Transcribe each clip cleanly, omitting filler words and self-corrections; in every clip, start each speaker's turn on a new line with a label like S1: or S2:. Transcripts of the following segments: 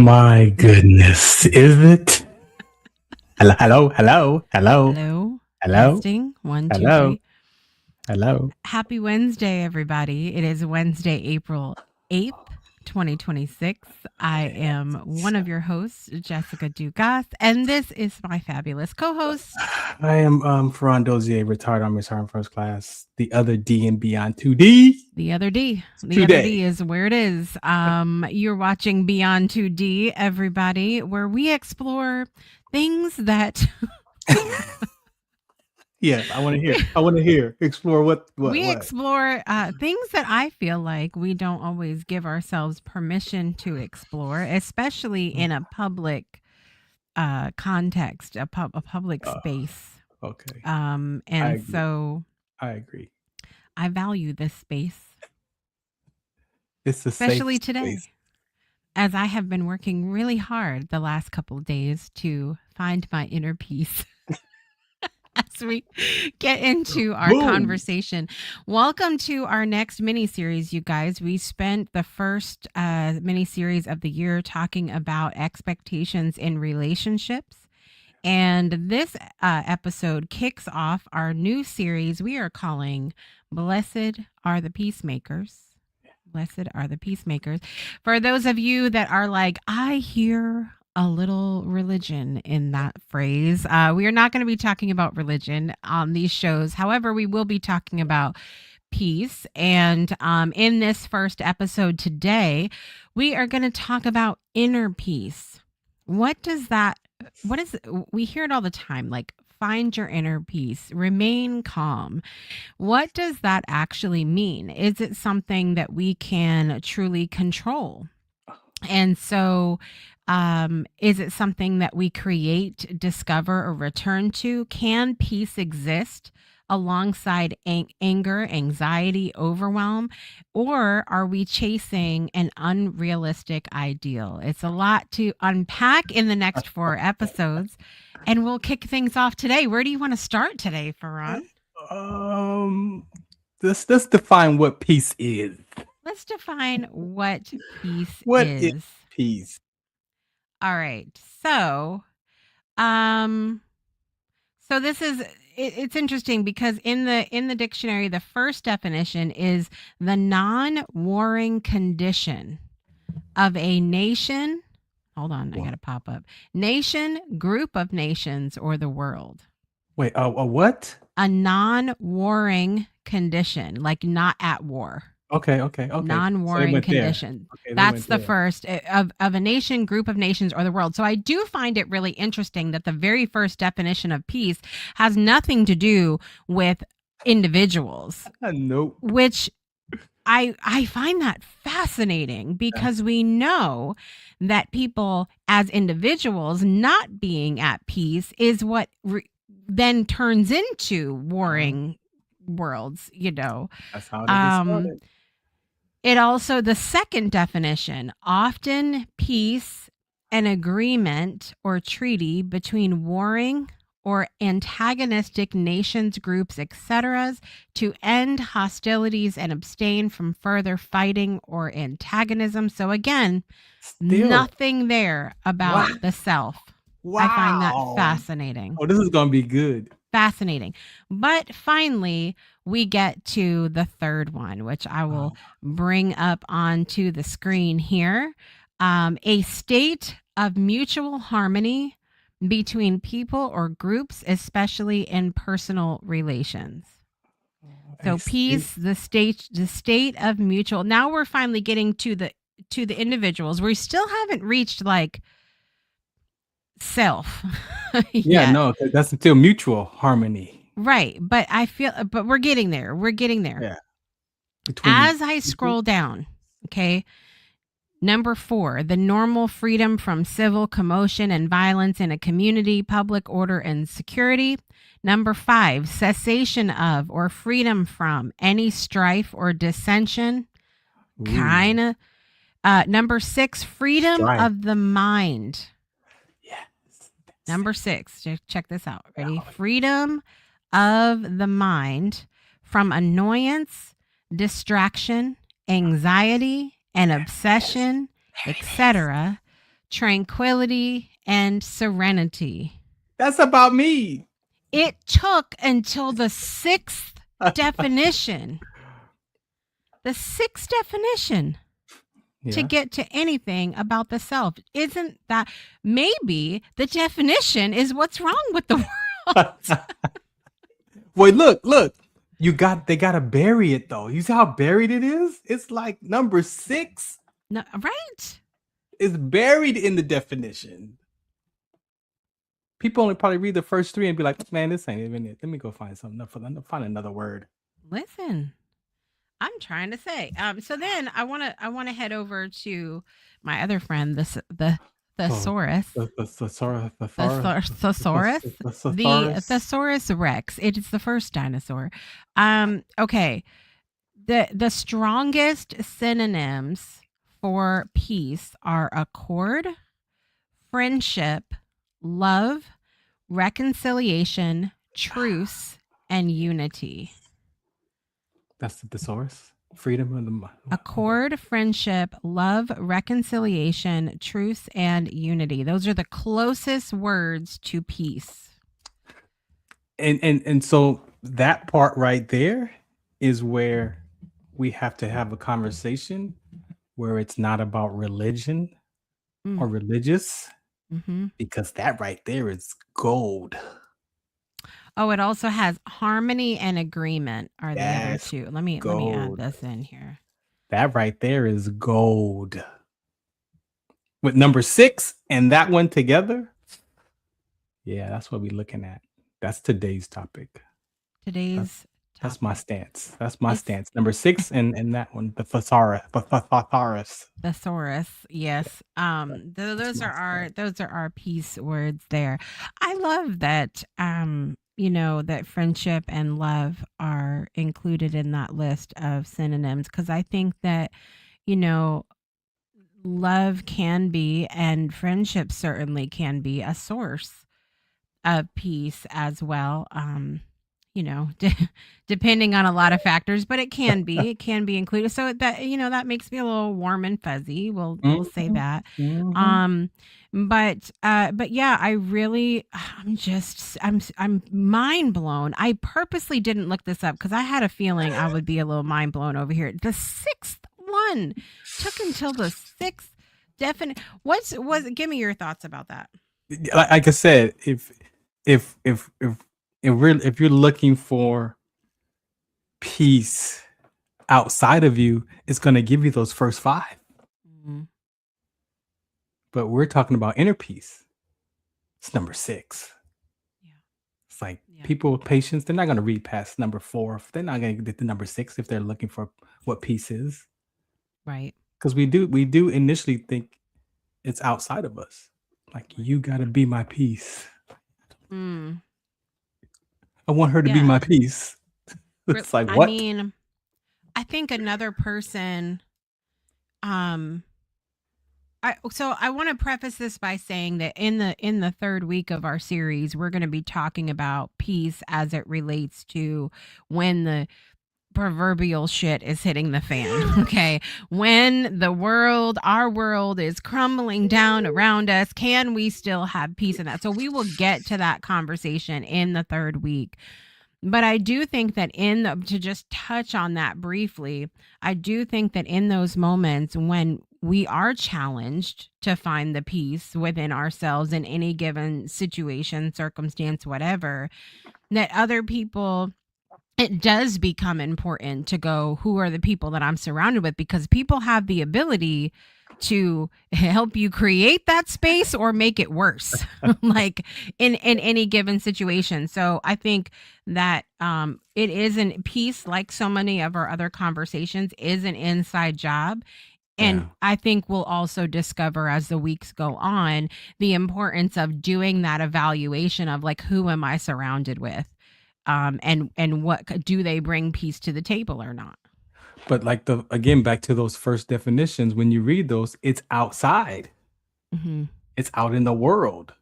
S1: my goodness. Is it? Hello, hello, hello, hello,
S2: Hello.
S1: hello,
S2: Testing. One, two,
S1: hello,
S2: three.
S1: hello.
S2: Happy Wednesday, everybody. It is Wednesday, April 8th, 2026. I am one of your hosts, Jessica Dugas, and this is my fabulous co-host.
S1: I am Farron, Dozier, retired Army Sergeant First Class. The other D and beyond 2D.
S2: The other D. The other
S1: Today.
S2: D is where it is. You're watching Beyond 2D, everybody, where we explore things that
S1: Yes, I want to hear. I want to hear. Explore what.
S2: we explore things that I feel like we don't always give ourselves permission to explore, especially in a public context, a public space.
S1: Okay.
S2: And
S1: I agree.
S2: so
S1: I agree.
S2: I value this space,
S1: It's a
S2: especially
S1: safe
S2: today,
S1: space.
S2: as I have been working really hard the last couple of days to find my inner peace. As we get into our
S1: Boom.
S2: conversation, welcome to our next mini series, you guys. We spent the first mini series of the year talking about expectations in relationships. And this episode kicks off our new series we are calling Blessed Are the Peacemakers. Blessed are the peacemakers. For those of you that are like, I hear a little religion in that phrase, we are not going to be talking about religion on these shows. However, we will be talking about peace. And in this first episode today, we are going to talk about inner peace. What is, we hear it all the time, like, find your inner peace, remain calm. What does that actually mean? Is it something that we can truly control? And so, is it something that we create, discover, or return to? Can peace exist alongside anger, anxiety, overwhelm? Or are we chasing an unrealistic ideal? It's a lot to unpack in the next 4 episodes. And we'll kick things off today. Where do you want to start today, Farron?
S1: Let's define what peace is.
S2: Let's define what peace
S1: What
S2: is.
S1: peace?
S2: All right. So, so this is it's interesting because in the dictionary, the first definition is the non-warring condition of a nation. Hold on, I got to pop up. Nation, group of nations, or the world.
S1: Wait, a what?
S2: A non-warring condition, like not at war.
S1: Okay.
S2: Non-warring condition. That's the first of a nation, group of nations, or the world. So I do find it really interesting that the very first definition of peace has nothing to do with individuals.
S1: Nope.
S2: Which I find that fascinating because we know that people as individuals not being at peace is what then turns into warring worlds,
S1: That's how it started.
S2: It also, the second definition, often peace, an agreement or treaty between warring or antagonistic nations, groups, etc., to end hostilities and abstain from further fighting or antagonism. So again, nothing there about the self. Wow. I find that fascinating.
S1: Oh, this is going to be good.
S2: Fascinating. But finally, we get to the third one, which I will bring up onto the screen here. A state of mutual harmony between people or groups, especially in personal relations. So peace, the state of mutual. Now we're finally getting to the individuals. We still haven't reached like self.
S1: Yeah, no, that's still mutual harmony.
S2: Right. But but we're getting there. Yeah. As I scroll down, okay. Number 4, the normal freedom from civil commotion and violence in a community, public order and security. Number 5, cessation of or freedom from any strife or dissension. Kind of. Number 6, freedom of the mind.
S1: Yes.
S2: Number 6, check this out. Ready? Freedom of the mind from annoyance, distraction, anxiety, and obsession, etc., tranquility, and serenity.
S1: That's about me.
S2: It took until the sixth definition, the sixth definition to
S1: Yeah.
S2: get to anything about the self. Isn't that maybe the definition is what's wrong with the world?
S1: Wait, look. They gotta bury it though. You see how buried it is? It's like number 6
S2: No, right?
S1: is buried in the definition. People only probably read the first 3 and be like, man, this ain't even it. Let me go find something. Find another word.
S2: Listen, I'm trying to say. So then I wanna head over to my other friend, the thesaurus.
S1: The
S2: Thesaurus? The Thesaurus Rex. It is the first dinosaur. Okay. The strongest synonyms for peace are accord, friendship, love, reconciliation, truce, and unity.
S1: That's the thesaurus. Freedom of the
S2: Accord, friendship, love, reconciliation, truce, and unity. Those are the closest words to peace.
S1: And so that part right there is where we have to have a conversation where it's not about religion or religious, because that right there is gold.
S2: Oh, it also has harmony and agreement are the other
S1: That's
S2: two. Let me add this in here.
S1: That right there is gold. With number 6 and that one together, yeah, that's what we're looking at. That's today's topic. That's my stance. That's my stance. Number 6 and that one, the thesaurus.
S2: Thesaurus, yes. Those are our peace words there. I love that that friendship and love are included in that list of synonyms, because I think that love can be, and friendship certainly can be, a source of peace as well. Depending on a lot of factors, but it can be included. So that makes me a little warm and fuzzy. We'll say that. But yeah, I'm mind blown. I purposely didn't look this up because I had a feeling I would be a little mind blown over here. The sixth one took until the sixth definite. Give me your thoughts about that.
S1: Like I said, if you're looking for peace outside of you, it's going to give you those first 5. But we're talking about inner peace. It's number 6. Yeah. It's like people with patience, they're not going to read past number 4. They're not going to get to number 6 if they're looking for what peace is.
S2: Right.
S1: Because we do initially think it's outside of us. Like, you got to be my peace. I want her to be my peace. It's like, what?
S2: I mean, I think another person, I want to preface this by saying that in the third week of our series, we're going to be talking about peace as it relates to when the proverbial shit is hitting the fan. Okay. When our world is crumbling down around us, can we still have peace in that? So we will get to that conversation in the third week. But I do think that to just touch on that briefly, I do think that in those moments when we are challenged to find the peace within ourselves in any given situation, circumstance, whatever, that other people, it does become important to go, who are the people that I'm surrounded with? Because people have the ability to help you create that space or make it worse, like in any given situation. So I think that it isn't peace, like so many of our other conversations, is an inside job. And I think we'll also discover as the weeks go on the importance of doing that evaluation of, like, who am I surrounded with? And what do they bring peace to the table or not?
S1: But like again, back to those first definitions, when you read those, it's outside. It's out in the world.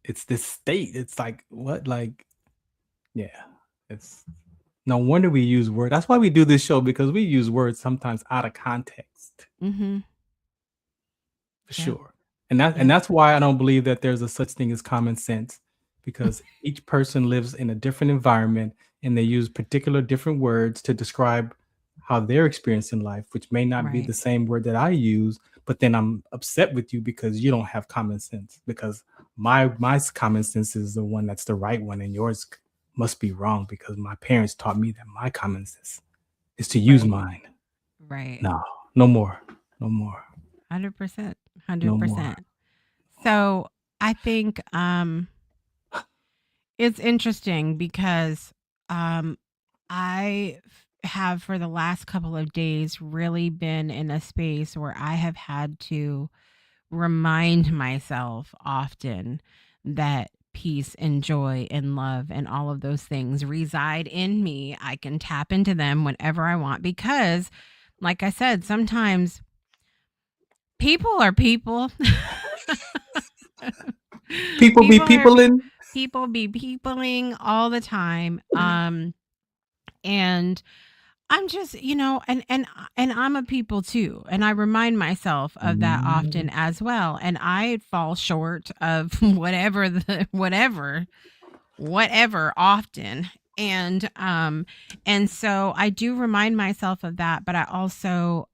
S1: It's this state. It's like, what? Like, yeah, it's no wonder we use words. That's why we do this show, because we use words sometimes out of context. For sure. And
S2: Yep.
S1: that's why I don't believe that there's a such thing as common sense, because each person lives in a different environment and they use particular different words to describe how they're experiencing life, which may not be
S2: Right.
S1: the same word that I use. But then I'm upset with you because you don't have common sense, because my common sense is the one that's the right one, and yours must be wrong because my parents taught me that my common sense is to use
S2: Right.
S1: mine.
S2: Right.
S1: No, no more, no more,
S2: 100%.
S1: no more.
S2: 100%. So I think it's interesting because um, have for the last couple of days really been in a space where I have had to remind myself often that peace and joy and love and all of those things reside in me. I can tap into them whenever I want because, like I said, sometimes people are people.
S1: People be
S2: people are
S1: people
S2: pe-
S1: in.
S2: people be peopling all the time. And I'm just, and I'm a people too, and I remind myself of that often as well, and I fall short of whatever often. And so I do remind myself of that, but I also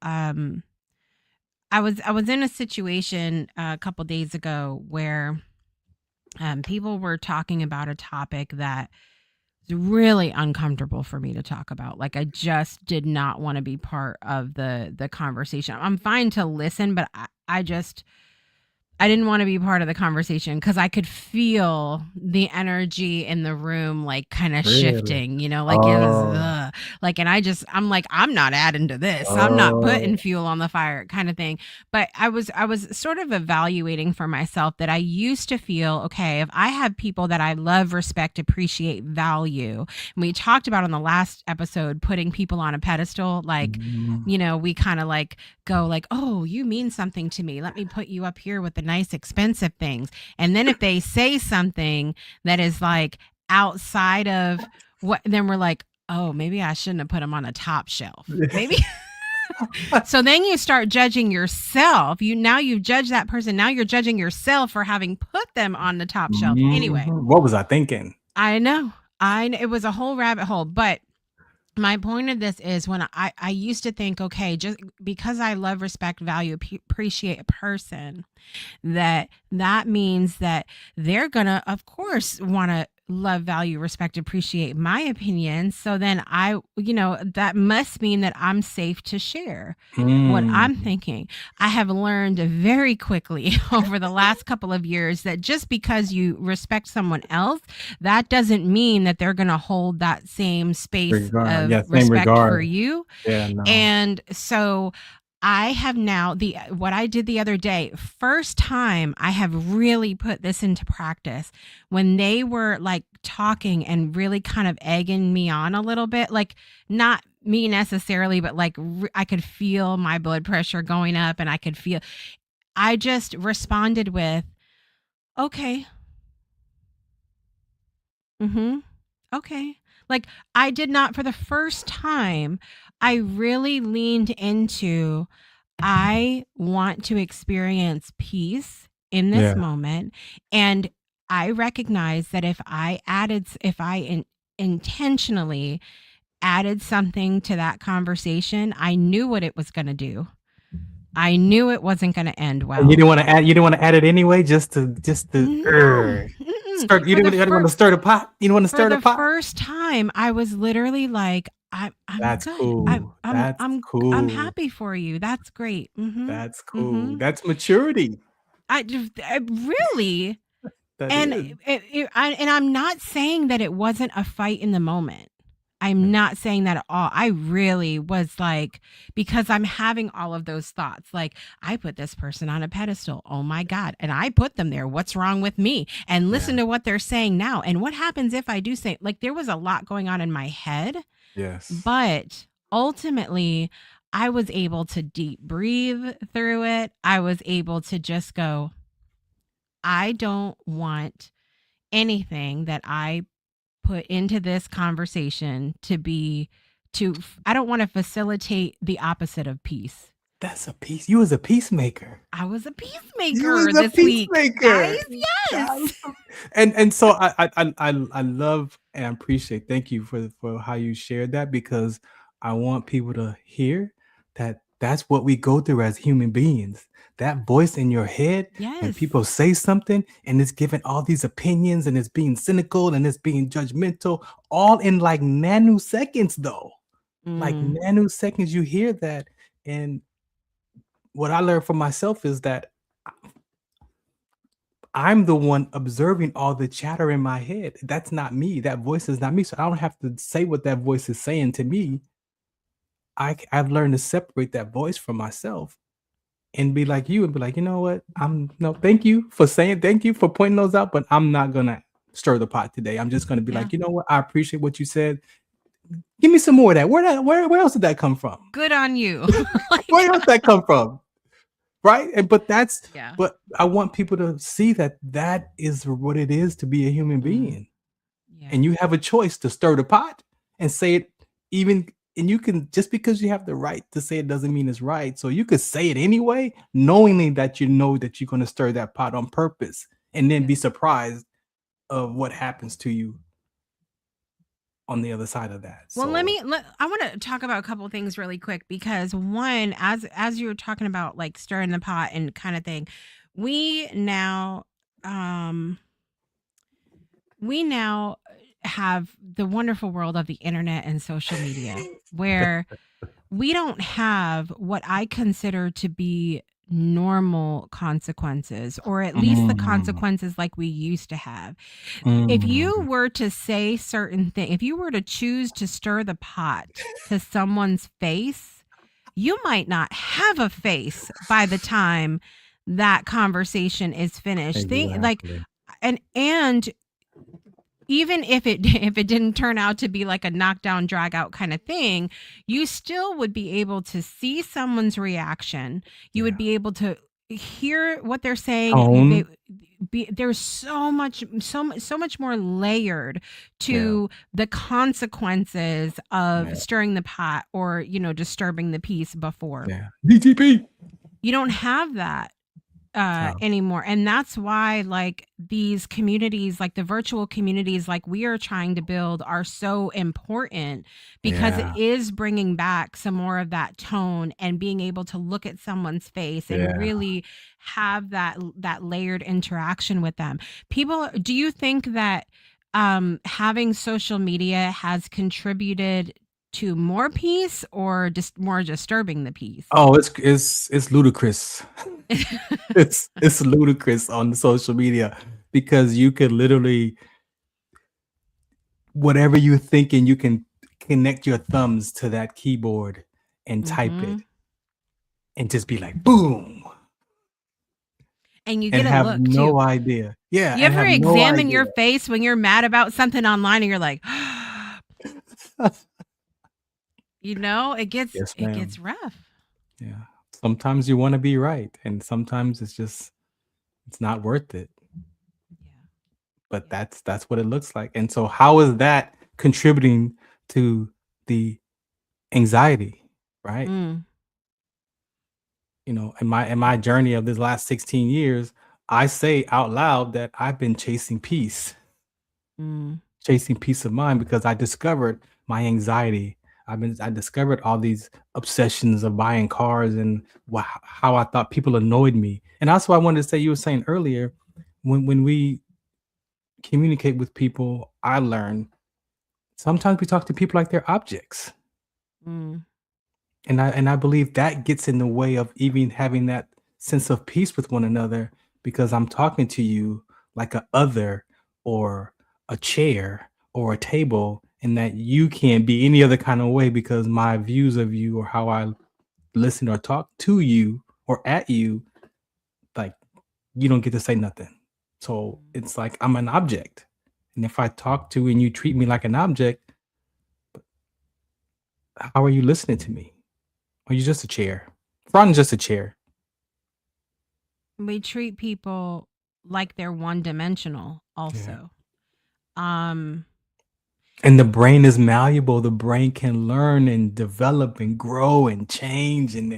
S2: I was in a situation a couple days ago where people were talking about a topic that was really uncomfortable for me to talk about. Like I just did not want to be part of the conversation. I'm fine to listen, but I didn't want to be part of the conversation because I could feel the energy in the room, like kind of
S1: Really?
S2: shifting, like it was
S1: Oh,
S2: like, and I'm like, I'm not adding to this. I'm not
S1: oh,
S2: putting fuel on the fire kind of thing. But I was sort of evaluating for myself that I used to feel, okay, if I have people that I love, respect, appreciate, value, and we talked about on the last episode, putting people on a pedestal, like,
S1: mm,
S2: we kind of like go like, oh, you mean something to me. Let me put you up here with the nice, expensive things. And then if they say something that is like outside of what, then we're like, oh, maybe I shouldn't have put them on the top shelf. Maybe. So then you start judging yourself. You've judged that person. Now you're judging yourself for having put them on the top shelf. Anyway,
S1: what was I thinking?
S2: I know. It was a whole rabbit hole, but my point of this is when I used to think, okay, just because I love, respect, value, appreciate a person, that means that they're gonna, of course, want to love, value, respect, appreciate my opinion. So then that must mean that I'm safe to share what I'm
S1: Mm,
S2: thinking. I have learned very quickly over the last couple of years that just because you respect someone else, that doesn't mean that they're going to hold that same space
S1: regard.
S2: of
S1: Yeah, same
S2: respect for
S1: regard.
S2: you.
S1: Yeah, no.
S2: And so I have now the what I did the other day, first time I have really put this into practice when they were like talking and really kind of egging me on a little bit, like not me necessarily, but like I could feel my blood pressure going up and I just responded with, okay, mm-hmm, okay. Like I did not, for the first time, I really leaned into, I want to experience peace in this
S1: Yeah.
S2: moment. And I recognize that if I intentionally added something to that conversation, I knew what it was going to do. I knew it wasn't going to end
S1: And you
S2: well.
S1: didn't want to add. You didn't want to add it anyway, just to
S2: No, mm-mm.
S1: start. You didn't want to stir the pot. You didn't want to
S2: For
S1: stir the
S2: the
S1: pot.
S2: first time, I was literally like, I'm
S1: That's
S2: good. I'm
S1: cool.
S2: I'm
S1: That's
S2: I'm I'm
S1: cool.
S2: happy for you. That's great. Mhm.
S1: That's cool.
S2: Mhm.
S1: That's maturity.
S2: I really,
S1: That
S2: and
S1: is.
S2: I'm not saying that it wasn't a fight in the moment. I'm
S1: Yeah.
S2: not saying that at all. I really was like, because I'm having all of those thoughts. Like, I put this person on a pedestal. Oh my God. And I put them there. What's wrong with me? And
S1: Yeah.
S2: listen to what they're saying now. And what happens if I do say, like, there was a lot going on in my head,
S1: Yes.
S2: but ultimately, I was able to deep breathe through it. I was able to just go, I don't want anything that I put into this conversation to be I don't want to facilitate the opposite of peace.
S1: That's a peace. You was a peacemaker.
S2: I was a
S1: You
S2: peacemaker
S1: was a
S2: this week, guys.
S1: peacemaker. That
S2: Yes.
S1: was and so I love and appreciate. Thank you for how you shared that, because I want people to hear that that's what we go through as human beings. That voice in your head when
S2: Yes.
S1: people say something and it's giving all these opinions and it's being cynical and it's being judgmental, all in like nanoseconds though. Like
S2: Mm,
S1: nanoseconds, you hear that. And what I learned for myself is that I'm the one observing all the chatter in my head. That's not me. That voice is not me. So I don't have to say what that voice is saying to me. I've learned to separate that voice from myself and be like you and be like, you know what? Thank you for saying, thank you for pointing those out, but I'm not gonna stir the pot today. I'm just gonna be
S2: yeah.
S1: like, you know what? I appreciate what you said. Give me some more of that. Where else did that come from?
S2: Good on you. Like,
S1: Where else did that come from? Right? And
S2: yeah.
S1: but I want people to see that that is what it is to be a human
S2: Mm,
S1: being.
S2: yeah.
S1: And you have a choice to stir the pot and say it even, and you can, just because you have the right to say it doesn't mean it's right. So you could say it anyway, knowingly that you know that you're going to stir that pot on purpose and then
S2: Yeah.
S1: be surprised of what happens to you on the other side of that.
S2: Well,
S1: So
S2: I want to talk about a couple of things really quick, because one, as you were talking about like stirring the pot and kind of thing, we now um we now have the wonderful world of the internet and social media, where we don't have what I consider to be normal consequences, or at least the
S1: mm,
S2: consequences like we used to have. If you
S1: mm,
S2: were to say certain things, if you were to choose to stir the pot to someone's face, you might not have a face by the time that conversation is finished. Think like,
S1: exactly.
S2: and even if it if it didn't turn out to be like a knockdown drag out kind of thing, you still would be able to see someone's reaction. You would
S1: Yeah.
S2: be able to hear what they're saying.
S1: Tone.
S2: There's so much more layered
S1: Yeah.
S2: to the consequences of
S1: Yeah.
S2: stirring the pot, or disturbing the peace before.
S1: Yeah. DTP.
S2: You don't have that
S1: Oh,
S2: anymore, and that's why like these communities, like the virtual communities like we are trying to build, are so important, because it
S1: yeah.
S2: is bringing back some more of that tone and being able to look at someone's face and
S1: Yeah.
S2: really have that layered interaction with them. People, do you think that having social media has contributed to more peace, or just more disturbing the peace?
S1: Oh, it's ludicrous. It's ludicrous on social media because you could literally, whatever you're thinking, you can connect your thumbs to that keyboard and type it
S2: Mhm.
S1: and just be like boom
S2: And you
S1: and
S2: get a
S1: have
S2: look too.
S1: no idea. Yeah,
S2: You
S1: and
S2: ever
S1: have no
S2: examine your
S1: idea.
S2: face when you're mad about something online and you're like, it gets
S1: Yes,
S2: it
S1: ma'am.
S2: gets rough.
S1: Yeah. Sometimes you want to be right, and sometimes it's not worth it.
S2: Yeah.
S1: But that's what it looks like. And so how is that contributing to the anxiety, right?
S2: Yeah. Mm,
S1: In my journey of this last 16 years, I say out loud that I've been
S2: mm,
S1: chasing peace of mind because I discovered my anxiety. I discovered all these obsessions of buying cars and how I thought people annoyed me. And also I wanted to say, you were saying earlier, when we communicate with people, I learn sometimes we talk to people like they're objects.
S2: mm,
S1: And I believe that gets in the way of even having that sense of peace with one another, because I'm talking to you like a other or a chair or a table, and that you can't be any other kind of way because my views of you or how I listen or talk to you or at you, like, you don't get to say nothing. So
S2: mm.
S1: it's like I'm an object. And if I talk to and you treat me like an object, how are you listening to me? Are you just a chair? Farron's just a chair.
S2: We treat people like they're one dimensional
S1: Yeah.
S2: also. Um,
S1: And the brain is malleable. The brain can learn and develop and grow and change, and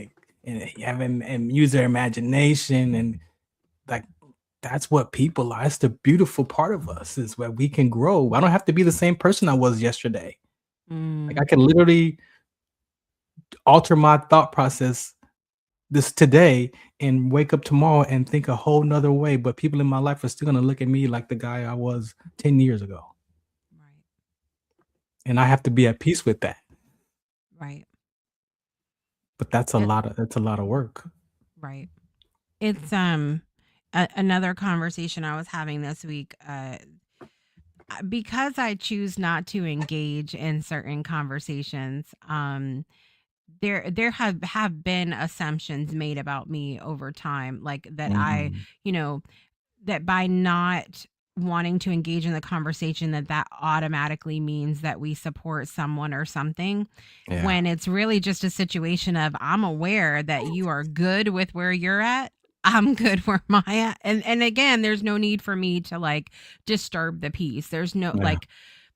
S1: and use their imagination, and like that's what people are. That's the beautiful part of us, is where we can grow. I don't have to be the same person I was yesterday. Like I
S2: Mm.
S1: can literally alter my thought process this today and wake up tomorrow and think a whole nother way. But people in my life are still gonna look at me like the guy I was 10 years ago.
S2: Right.
S1: And I have to be at peace with that.
S2: Right.
S1: But that's a
S2: It,
S1: lot of work.
S2: right. It's another conversation I was having this week. Because I choose not to engage in certain conversations. There have been assumptions made about me over time, like that I,
S1: Mhm.
S2: you know, that by not wanting to engage in the conversation, that automatically means that we support someone or something,
S1: Yeah.
S2: when it's really just a situation of, I'm aware that you are good with where you're at, I'm good where my at. And again, there's no need for me to like disturb the peace. There's no
S1: Yeah.
S2: like,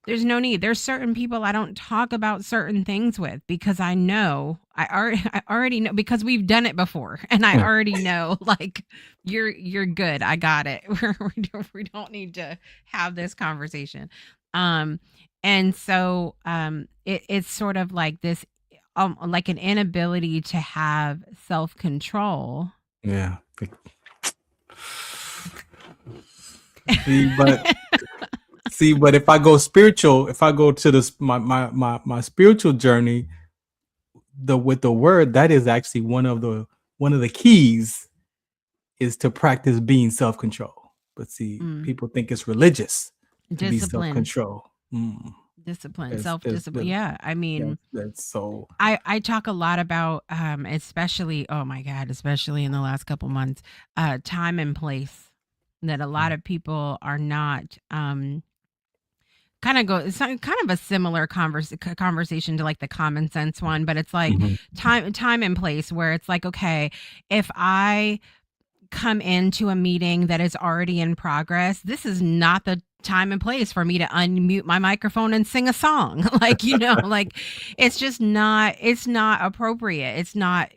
S2: there's no need. There's certain people I don't talk about certain things with, because I know I already know, because we've done it before, and I
S1: Yeah.
S2: already know, like, you're good. I got it. We don't need to have this conversation. Um and so it's sort of like this, like an inability to have self-control.
S1: Yeah. See, but if I go spiritual, if I go to this my spiritual journey, with the word, that is actually one of the keys, is to practice being self-control. But see,
S2: Mm,
S1: people think it's religious to be
S2: discipline,
S1: self-control. Mm.
S2: discipline,
S1: There's
S2: self-discipline. Yeah, I mean,
S1: that's so
S2: I talk a lot about, especially, oh my god, especially in the last couple months, time and place, that a lot of people are not, kind of go, it's kind of a similar conversation to like the common sense one, but it's like
S1: Mhm.
S2: time and place, where it's like, okay, if I come into a meeting that is already in progress, this is not the time and place for me to unmute my microphone and sing a song. Like, like, it's not appropriate. It's not,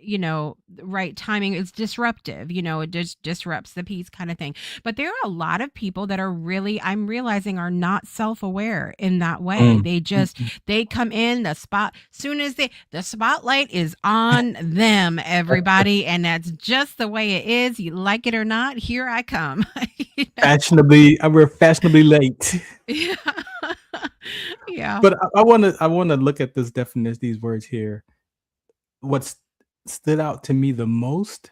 S2: right timing. It's disruptive, it just disrupts the peace, kind of thing. But there are a lot of people that are really, I'm realizing, are not self-aware in that way.
S1: Mm. Mhm.
S2: They come in the spot, soon as the spotlight is on them, everybody, and that's just the way it is. You like it or not, here I come. You know?
S1: We're fashionably late.
S2: Yeah. Yeah.
S1: But I wanna look at this definition, these words here. What's stood out to me the most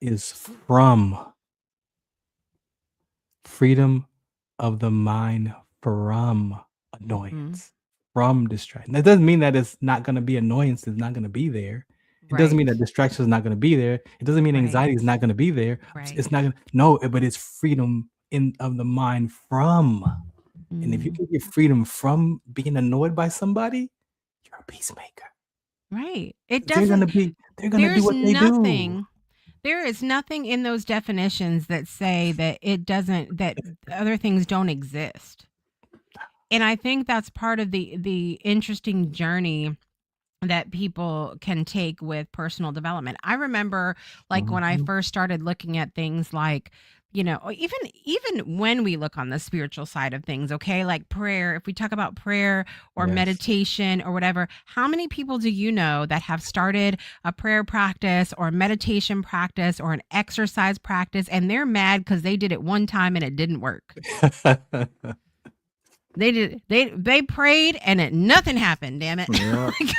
S1: is from freedom of the mind from
S2: Mm,
S1: annoyance, from distraction. That doesn't mean that it's not gonna be annoyance is not gonna be there. It doesn't mean that
S2: right.
S1: distraction is not gonna be there. It doesn't mean
S2: Right.
S1: anxiety is not gonna be there.
S2: Right.
S1: It's not gonna, no, but it's freedom in of the mind from. And if you
S2: Mm,
S1: can get freedom from being annoyed by somebody, you're a peacemaker.
S2: right. It
S1: 'Cause they're gonna
S2: doesn't,
S1: be they're gonna do
S2: there's
S1: what they do.
S2: nothing, there is nothing in those definitions that say that it doesn't, that other things don't exist. And I think that's part of the interesting journey that people can take with personal development. I remember, like, when I
S1: Mhm.
S2: first started looking at things like, or even when we look on the spiritual side of things, okay, like prayer, if we talk about prayer or
S1: Yes.
S2: meditation or whatever, how many people do you know that have started a prayer practice or a meditation practice or an exercise practice, and they're mad because they did it one time and it didn't work? They prayed and nothing happened, damn it.
S1: Yeah.
S2: Like,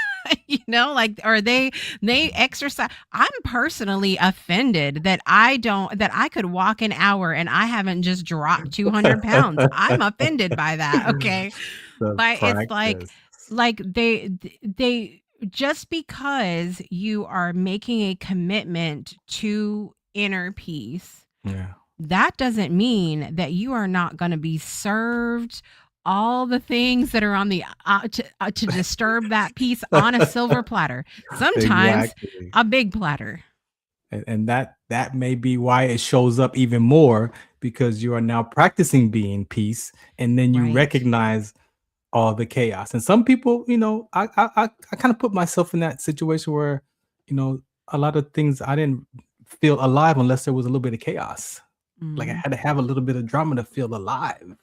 S2: like, or they exercise. I'm personally offended that I could walk an hour and I haven't just dropped 200 pounds. I'm offended by that. Okay.
S1: The
S2: But it's
S1: practice.
S2: like they just because you are making a commitment to inner peace,
S1: Yeah.
S2: that doesn't mean that you are not going to be served all the things that are on the, to disturb that peace, on a silver platter, sometimes
S1: Exactly.
S2: a big platter.
S1: And that may be why it shows up even more, because you are now practicing being peace, and then you
S2: Right.
S1: recognize all the chaos. And some people, I kind of put myself in that situation where, you know, a lot of things I didn't feel alive unless there was a little bit of chaos. Like I
S2: Mm,
S1: had to have a little bit of drama to feel alive.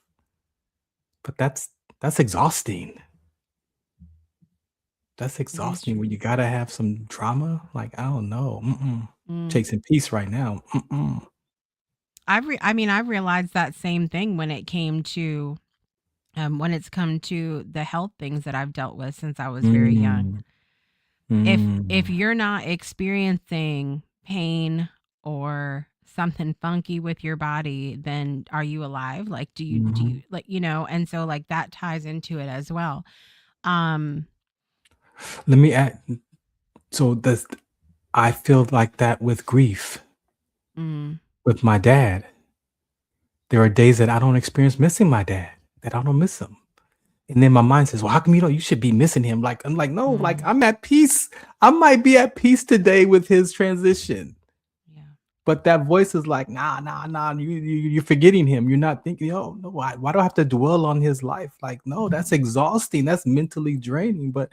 S1: But that's exhausting. That's
S2: it is
S1: exhausting when you
S2: true.
S1: gotta have some drama. Like, I don't know. Mm-mm.
S2: Mm.
S1: Chasing peace right now. Mm-mm.
S2: I mean, I realized that same thing when it came to when it's come to the health things that I've dealt with since I was very young.
S1: Mm.
S2: If
S1: Mm.
S2: you're not experiencing pain or something funky with your body, then are you alive? Like do you
S1: Mhm.
S2: like, and so like that ties into it as well. Um
S1: Let me add, so does I feel like that with grief
S2: mm,
S1: with my dad. There are days that I don't experience missing my dad, that I don't miss him. And then my mind says, "Well, how come you don't? You should be missing him." Like, I'm like, "No, like
S2: mm,
S1: I'm at peace. I might be at peace today with his transition."
S2: yeah.
S1: But that voice is like, "Nah, nah, nah. You're forgetting him. You're not thinking. Oh no, why do I have to dwell on his life? Like, no, that's exhausting. That's mentally draining." But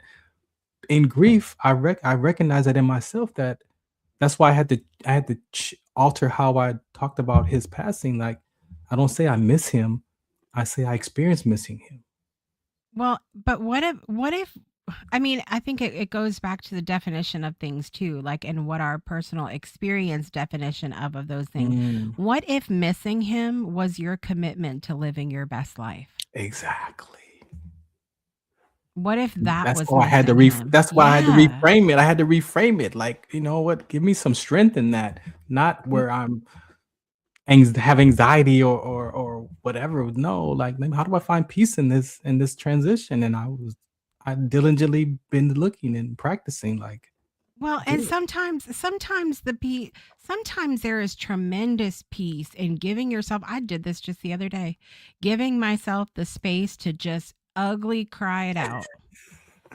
S1: in grief, I recognize that in myself. That's why I had to alter how I talked about his passing. Like, I don't say I miss him. I say I experience missing him.
S2: Well, but what if I mean, I think it goes back to the definition of things too, like and what our personal experience definition of those things.
S1: Mm,
S2: What if missing him was your commitment to living your best life?
S1: exactly.
S2: What if that
S1: That's
S2: was
S1: why I had to
S2: missing him?
S1: that's why I had to
S2: Yeah.
S1: reframe it. I had to reframe it. Like, you know what? Give me some strength in that, not
S2: M-
S1: where I'm have anxiety or whatever. No, like, how do I find peace in this transition? And I diligently been looking and practicing. Like,
S2: Well, and
S1: good.
S2: sometimes there is tremendous peace in giving yourself. I did this just the other day, giving myself the space to just ugly cry it out.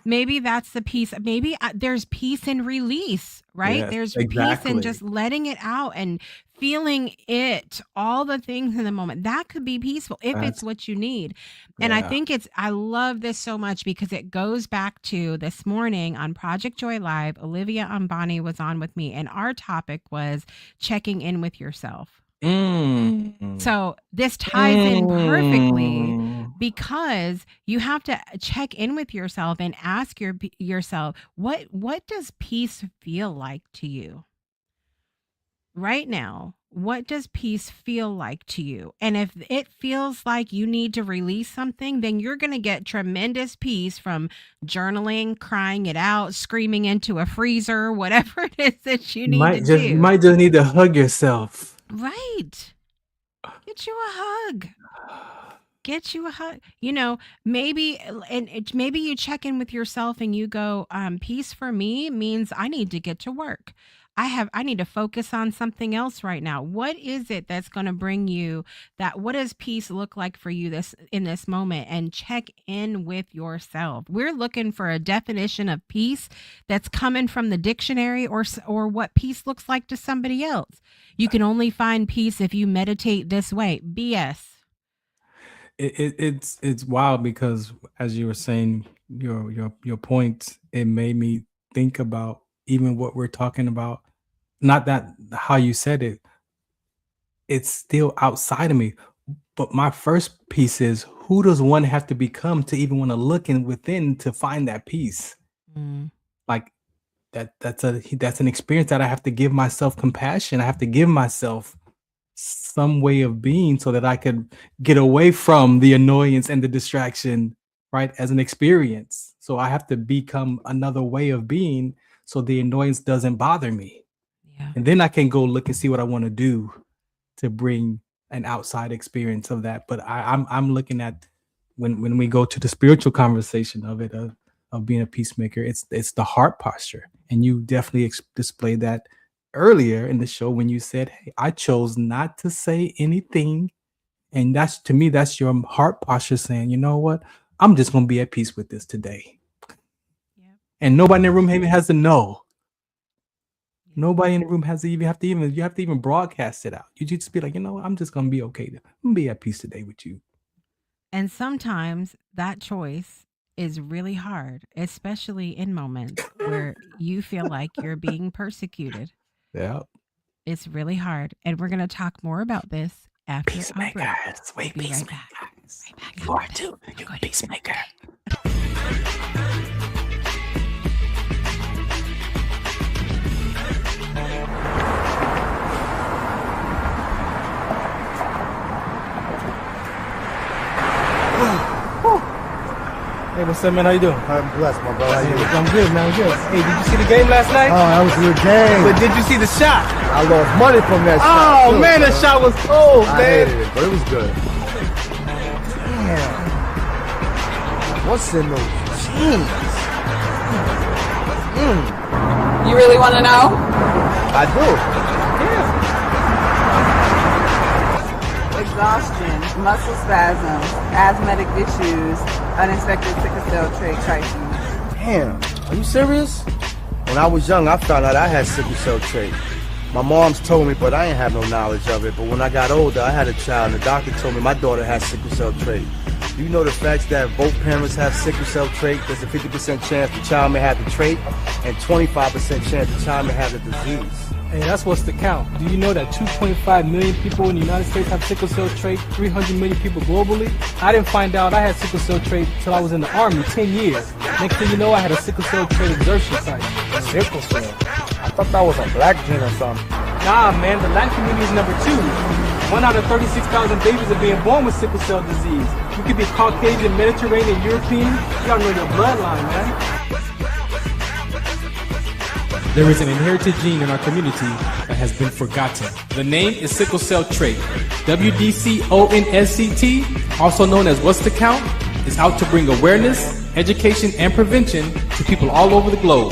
S2: Maybe that's the peace. Maybe there's peace in release, right?
S1: Yes,
S2: There's peace in
S1: exactly.
S2: just letting it out and feeling it, all the things in the moment. That could be peaceful if it's
S1: That's
S2: what you need. And
S1: yeah.
S2: I love this so much because it goes back to this morning on Project Joy Live. Olivia Ambani was on with me, and our topic was checking in with yourself.
S1: Mm.
S2: So this ties in perfectly
S1: Mm.
S2: because you have to check in with yourself and ask yourself, what does peace feel like to you right now? What does peace feel like to you? And if it feels like you need to release something, then you're going to get tremendous peace from journaling, crying it out, screaming into a freezer, whatever it is that you need to
S1: You
S2: do.
S1: might just need to hug yourself.
S2: Right. Get you a hug. Get you a hug. Maybe maybe you check in with yourself and you go, peace for me means I need to get to work. I need to focus on something else right now. What is it that's going to bring you that what does peace look like for you this in this moment, and check in with yourself. We're looking for a definition of peace that's coming from the dictionary or what peace looks like to somebody else. You can only find peace if you meditate this way. BS.
S1: It's wild because as you were saying your points, it made me think about even what we're talking about. Not that how you said it, it's still outside of me. But my first piece is, who does one have to become to even want to look in within to find that peace?
S2: Mm,
S1: Like, that's an experience that I have to give myself compassion. I have to give myself some way of being so that I could get away from the annoyance and the distraction, right? As an experience. So I have to become another way of being so the annoyance doesn't bother me.
S2: yeah.
S1: And then I can go look and see what I want to do to bring an outside experience of that. But I'm looking at when we go to the spiritual conversation of it of being a peacemaker, it's the heart posture, and you definitely displayed that earlier in the show when you said, "Hey, I chose not to say anything," and that's to me that's your heart posture saying, "You know what? I'm just gonna be at peace with this today,"
S2: Yep.
S1: and nobody in the room even has to know.
S2: Yep.
S1: Nobody in the room has to even have to even you have to even broadcast it out. You just be like, you know what? I'm just gonna be okay. I'm gonna be at peace today with you.
S2: And sometimes that choice is really hard, especially in moments where you feel like you're being persecuted.
S1: Yeah.
S2: It's really hard. And we're going to talk more about this after our break.
S1: Peacemakers.
S2: We'll
S1: We
S2: be right back.
S1: peacemakers.
S2: Right back
S1: You
S2: after
S1: are
S2: this.
S1: too.
S2: I'm
S1: You
S2: going to
S1: peacemaker. Hey, what's up, man? How you doing?
S3: I'm blessed, my brother. How you doing?
S1: I'm good, man. I'm good. Hey, did you see the game last night?
S3: Oh, that was a good game.
S1: But did you see the shot?
S3: I lost money from that shot.
S1: Oh,
S3: too,
S1: man,
S3: bro.
S1: that shot was cold,
S3: I
S1: man.
S3: hated it, but it was good. Damn. What's in those jeans?
S4: You really want to know?
S3: I do.
S4: Exhaustion, muscle spasms, asthmatic issues, unexpected sickle cell trait crises.
S3: Damn. Are you serious? When I was young, I found out I had sickle cell trait. My mom's told me, but I ain't have no knowledge of it. But when I got older, I had a child, and the doctor told me my daughter has sickle cell trait. Do you know the facts that both parents have sickle cell trait? There's a 50% chance the child may have the trait, and 25% chance the child may have the disease.
S1: Hey, that's what's the count. Do you know that 2.5 million people in the United States have sickle cell trait, 300 million people globally? I didn't find out I had sickle cell trait until I was in the Army 10 years. Next thing you know, I had a sickle cell trait exertion site.
S3: Sickle cell? I thought that was a black gene or something.
S1: Nah, man, the Latin community is number 2. 1 out of 36,000 babies are being born with sickle cell disease. You could be Caucasian, Mediterranean, European. You gotta know your bloodline, man. There is an inherited gene in our community that has been forgotten. The name is sickle cell trait. WDCONSCT, also known as What's the Count, is out to bring awareness, education, and prevention to people all over the globe.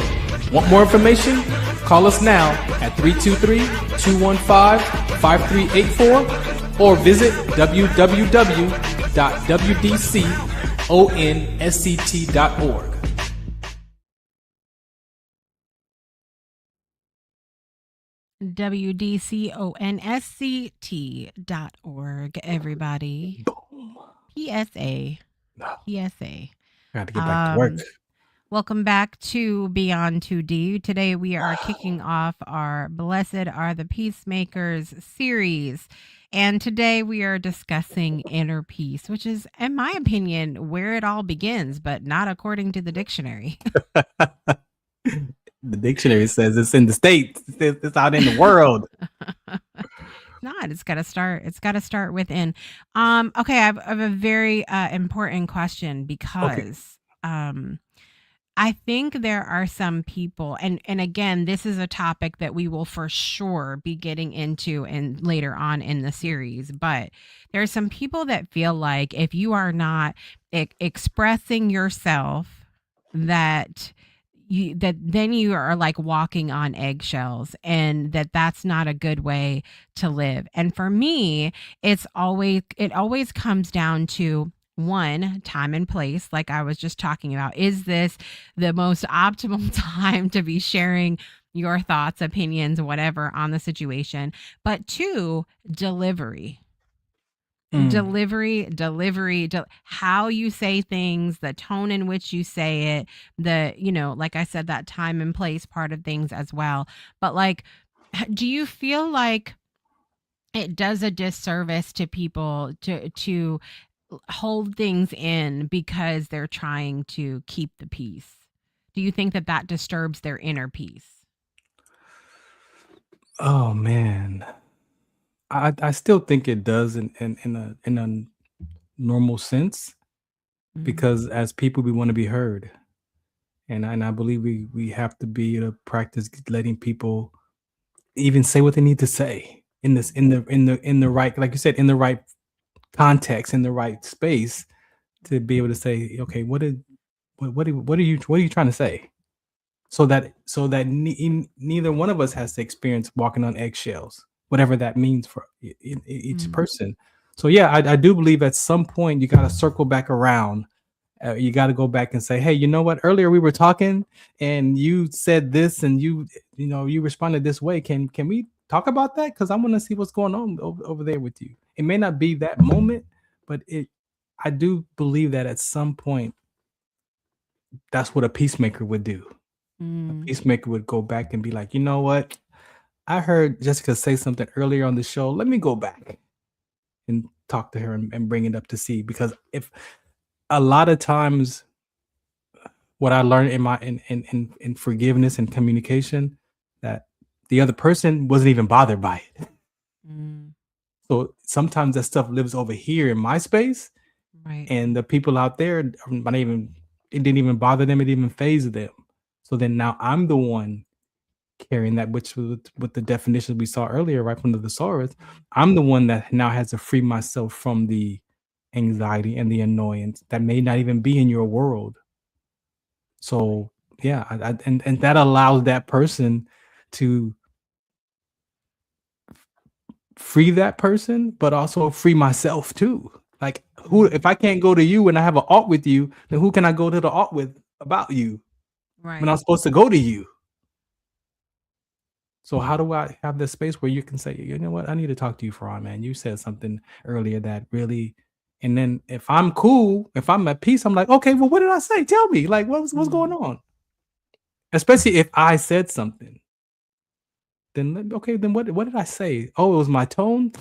S1: Want more information? Call us now at 323-215-5384 or visit www.wdconsct.org.
S2: WDCONSCT.org, everybody. PSA. PSA.
S1: Got to get back to work.
S2: Welcome back to Beyond 2D. Today we are kicking off our Blessed Are the Peacemakers series. And today we are discussing inner peace, which is, in my opinion, where it all begins, but not according to the dictionary.
S1: The dictionary says it's in the States. It's out in the world.
S2: Not. It's got to start. It's got to start within. Okay. I have a very important question because I think there are some people, and again, this is a topic that we will for sure be getting into and later on in the series. But there are some people that feel like if you are not expressing yourself, that then you are like walking on eggshells, and that's not a good way to live. And for me, it always comes down to one, time and place, like I was just talking about. Is this the most optimal time to be sharing your thoughts, opinions, whatever on the situation? But two, delivery. Delivery, how you say things, the tone in which you say it, like I said, that time and place part of things as well. But like, do you feel like it does a disservice to people to hold things in because they're trying to keep the peace? Do you think that disturbs their inner peace?
S1: Oh man, I still think it does in a normal sense, because as people we want to be heard, and I believe we have to be able to practice letting people even say what they need to say in the right, like you said, in the right context, in the right space, to be able to say, okay, what are you trying to say, so that neither one of us has to experience walking on eggshells, whatever that means for each person. So yeah, I do believe at some point you got to circle back around. You got to go back and say, hey, you know what? Earlier we were talking and you said this, and you responded this way. Can we talk about that? Because I want to see what's going on over there with you. It may not be that moment, but I do believe that at some point that's what a peacemaker would do. A peacemaker would go back and be like, you know what? I heard Jessica say something earlier on the show. Let me go back and talk to her and bring it up to see. Because if a lot of times what I learned in forgiveness and communication, that the other person wasn't even bothered by it. So sometimes that stuff lives over here in my space,
S2: Right.
S1: and the people out there it didn't even bother them, it didn't even faze them. So then now I'm the one carrying that, which with the definitions we saw earlier, right from the thesaurus, I'm the one that now has to free myself from the anxiety and the annoyance that may not even be in your world. So yeah, and that allows that person to free that person, but also free myself too. Like, who, if I can't go to you and I have an alt with you, then who can I go to the alt with about you when
S2: Right.
S1: I'm supposed to go to you? So how do I have this space where you can say, you know what, I need to talk to you, Farron, man. You said something earlier that really, and then if I'm cool, if I'm at peace, I'm like, okay, well, what did I say? Tell me, like, what's going on? Especially if I said something. Then okay, then what did I say? Oh, it was my tone.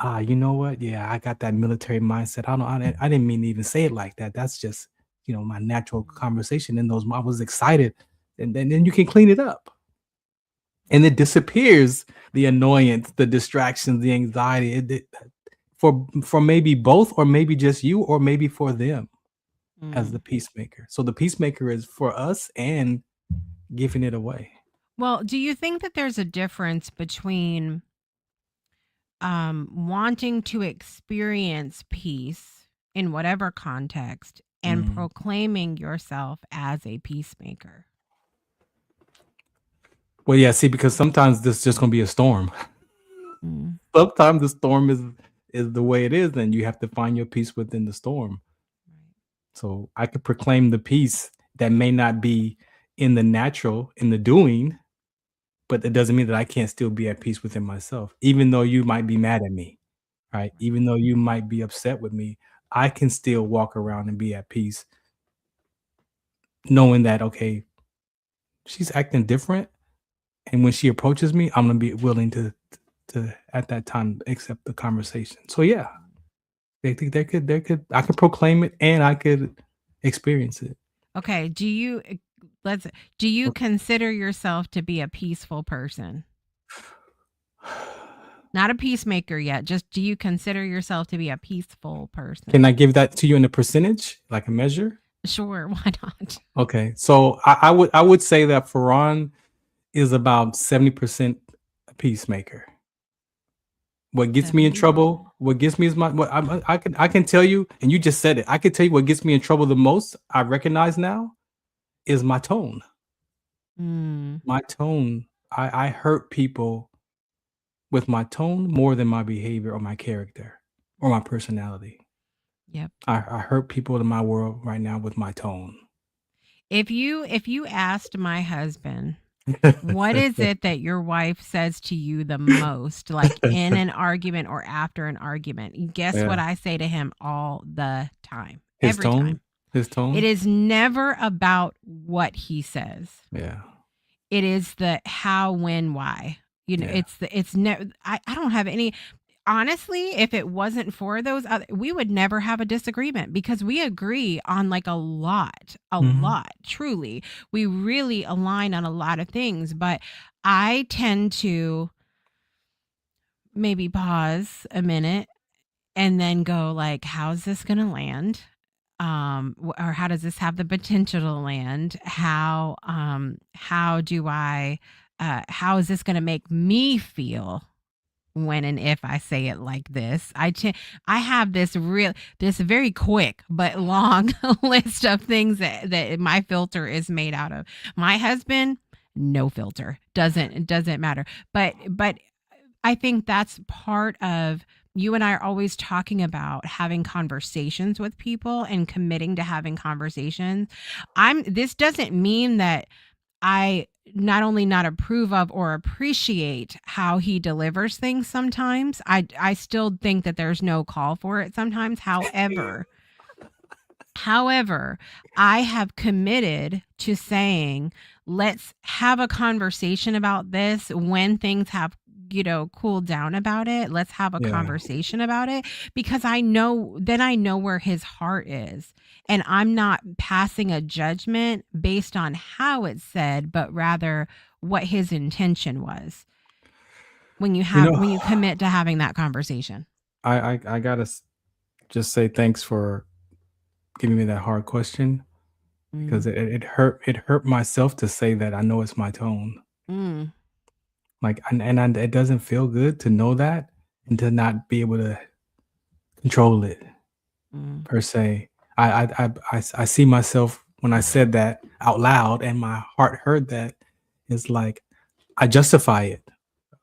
S1: You know what? Yeah, I got that military mindset. I didn't mean to even say it like that. That's just, my natural conversation in those. I was excited, and then you can clean it up, and it disappears. The annoyance, the distractions, the anxiety. For maybe both, or maybe just you, or maybe for them as the peacemaker. So the peacemaker is for us and giving it away.
S2: Well, do you think that there's a difference between wanting to experience peace in whatever context and proclaiming yourself as a peacemaker?
S1: Well, yeah, see, because sometimes this is just gonna be a storm. Sometimes the storm is the way it is, and you have to find your peace within the storm. So I could proclaim the peace that may not be in the natural, in the doing, but it doesn't mean that I can't still be at peace within myself, even though you might be mad at me, right? Even though you might be upset with me, I can still walk around and be at peace, knowing that, okay, she's acting different, and when she approaches me, I'm gonna be willing to at that time accept the conversation. So yeah, they think I could proclaim it and I could experience it.
S2: Okay, do you consider yourself to be a peaceful person? Not a peacemaker yet. Just, do you consider yourself to be a peaceful person?
S1: Can I give that to you in a percentage, like a measure?
S2: Sure, why not?
S1: Okay, so I would say that Farron is about 70% a peacemaker. What gets me in trouble? What gets me is I can tell you, and you just said it. I can tell you what gets me in trouble the most. I recognize now is my tone. My tone. I hurt people with my tone more than my behavior or my character or my personality.
S2: Yep.
S1: I hurt people in my world right now with my tone.
S2: If you asked my husband, what is it that your wife says to you the most, like in an argument or after an argument? Guess what I say to him all the time?
S1: His
S2: Every
S1: tone?
S2: time.
S1: His tone?
S2: It is never about what he says.
S1: Yeah.
S2: It is the how, when, why. It's never. I don't have any. Honestly, if it wasn't for those other, we would never have a disagreement because we agree on like a lot, truly. We really align on a lot of things, but I tend to maybe pause a minute and then go like, how's this going to land? Or how does this have the potential to land? How do I, how is this going to make me feel when and if I say it like this? I have this very quick but long list of things that my filter is made out of. My husband, no filter, doesn't matter. But I think that's part of, you and I are always talking about having conversations with people and committing to having conversations. This doesn't mean that I not only not approve of or appreciate how he delivers things sometimes. I still think that there's no call for it sometimes. However, However, I have committed to saying, let's have a conversation about this when things have, cooled down about it. Let's have a
S1: Yeah.
S2: conversation about it, because I know where his heart is. And I'm not passing a judgment based on how it's said, but rather what his intention was when you commit to having that conversation.
S1: I gotta just say thanks for giving me that hard question, because it hurt myself to say that I know it's my tone.
S2: Mm.
S1: Like, and it doesn't feel good to know that and to not be able to control it per se. I see myself when I said that out loud, and my heart heard that. It's like I justify it.